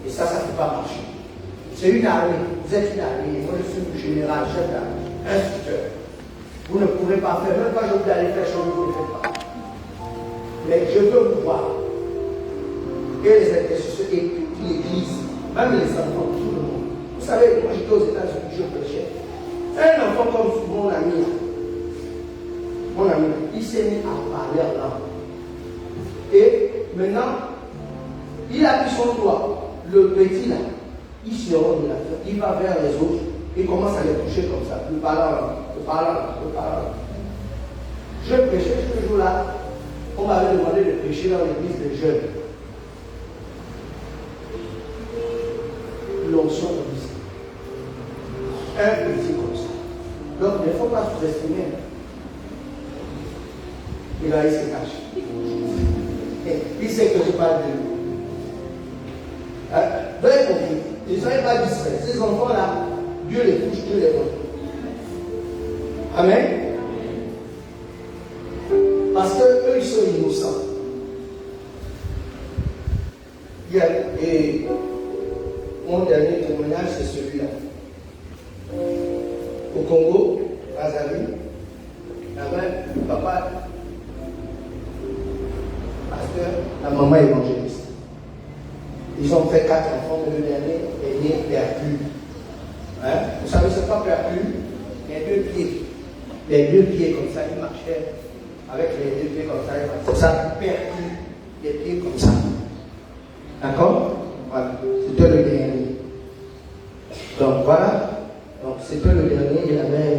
Et ça ne peut pas marcher. C'est une armée. Vous êtes une armée. Moi je suis le général, chef d'armée, instructeur. Vous ne pourrez pas faire, même quand je vous allez faire chose, vous ne le faites pas. Mais je veux vous voir. Et les intercesseurs et toute l'église, même les enfants, tout le monde. Vous savez, moi j'étais aux États-Unis, je prêchais. Un enfant comme mon ami, il s'est mis à parler en langue. Et maintenant, il a pris son doigt, le petit là, il se rend de la terre, il va vers les autres, il commence à les toucher comme ça, le parlant. Je prêchais ce jour-là, on m'avait demandé de prêcher dans l'église des jeunes. L'onction comme ça. Un petit comme ça. Donc il ne faut pas sous-estimer. Il a eu ses caches. Il sait que je parle de lui. Bien compris. Ne soyez pas distraits. Ces enfants-là, Dieu les touche, Dieu les voit. Amen. Parce qu'eux, ils sont innocents. Et mon dernier témoignage, c'est celui-là. Au Congo, Brazzaville, là-bas, papa, pasteur, la maman évangéliste. Ils ont fait 4 enfants, mais le dernier est né perdu. Hein? Vous savez, ce n'est pas perdu, les 2 pieds. Les 2 pieds comme ça, il marchait avec les 2 pieds comme ça, c'est ça, perdu, les pieds comme ça. D'accord? Voilà, c'était le dernier. Donc voilà. Donc c'était le dernier, il avait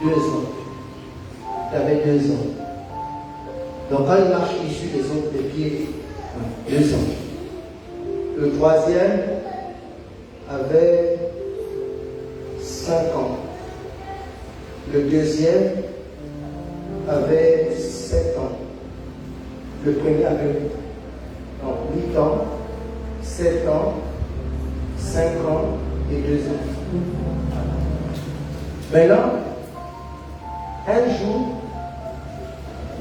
2 ans. Il avait 2 ans. Donc quand il marche, il suit les autres des pieds. 2 ans. Le troisième avait 5 ans. Le deuxième avait 7 ans. Le premier avait 8 ans. Donc 8 ans, 7 ans, 5 ans et 2 ans. Maintenant, un jour,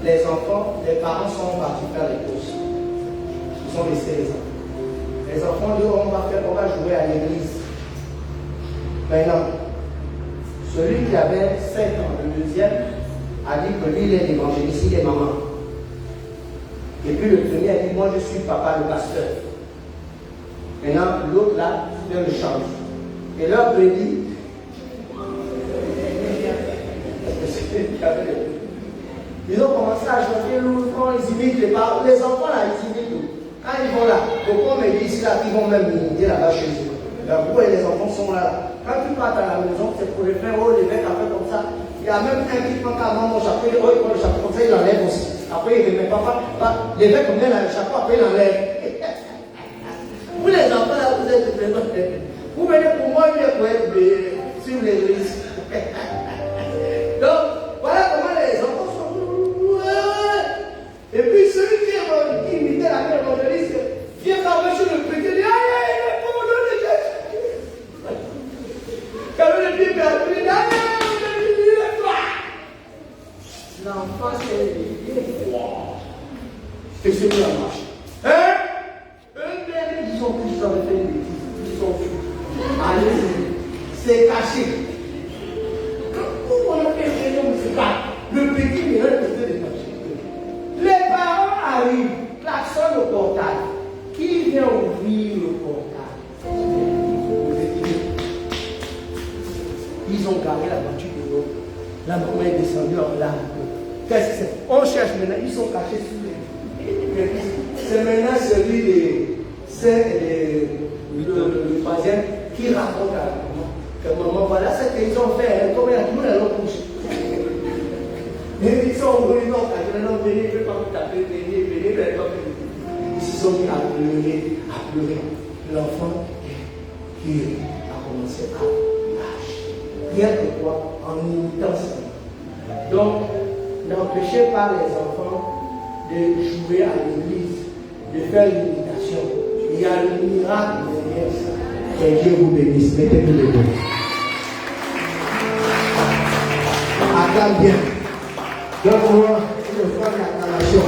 les parents sont partis faire les courses. Ils sont restés les enfants. Les enfants disent on va jouer à l'église. Maintenant, celui qui avait 7 ans, le deuxième, a dit que lui il est l'évangéliste, il est maman. Et puis le premier a dit moi je suis papa le pasteur. Maintenant, l'autre là, vient le change. Et leur prédit, ils ont commencé à chanter quand ils imitent les parents. Les enfants là, ils imitent tout. Quand ils vont là, pourquoi on me dit ici là, ils vont même imiter là-bas chez eux. Pourquoi les enfants sont là? Quand tu partes à la maison, c'est pour les faire, les mecs a fait comme ça. Il y a même un qui prend carrément mon chapeau, il prend le chapeau comme ça, il enlève aussi. Après, il ne remet pas. Les mecs comme ça, le chapeau, après, il enlève. Vous les enfants là, vous êtes vraiment. Vous venez pour moi, il est pour être sur l'église. Donc, voilà comment les enfants sont. Et puis celui qui imitait la mère évangéliste vient parler sur le petit, il dit aïe, il est pour le nom de Jésus. Quand le petit père dit aïe, il est toi. L'enfant s'est réveillé. Et c'est mis en marche. Hein? Eux-mêmes, ils ont plus dans le fait une bêtise. Ils sont fous. Allez, c'est caché. Pourquoi on a fait un homme, c'est pas le petit miracle de Dieu. Les parents arrivent, klaxonnent au portail. Qui vient ouvrir le portail? Ils ont garé la voiture de l'autre. La maman est descendue en larmes. Qu'est-ce que c'est? On cherche maintenant, ils sont cachés sous les. C'est maintenant celui le troisième qui raconte à la maman que maman, voilà ce qu'ils ont fait, comme il y a tout le monde à leur couche. Ils sont venus, ils ont venus, ils ne peuvent pas taper, venir, ils se sont mis à pleurer. L'enfant qui a commencé à lâcher. Rien que quoi, en imitant ça. Donc, n'empêchez pas les enfants de jouer à l'église, de faire l'imitation. Il y a le miracle derrière ça. Que Dieu vous bénisse. Mettez-vous les deux. Attends bien. Donne-moi une fois l'acclamation.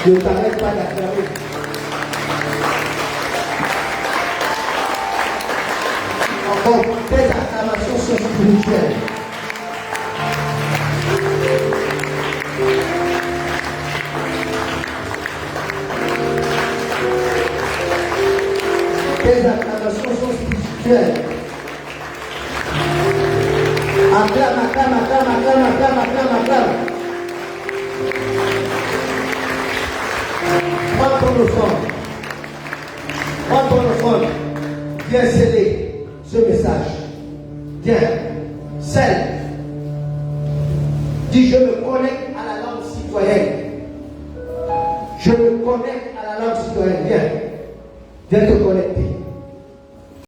Ne t'arrête pas d'acclamer. Encore, tes acclamations sont spirituelles. Tes acclamations sont spirituelles. Acclame. Prends ton offrande. Viens sceller ce message. Viens. Scelle. Dis, je me connecte à la langue citoyenne. Je me connecte à la langue citoyenne. Viens te connecter.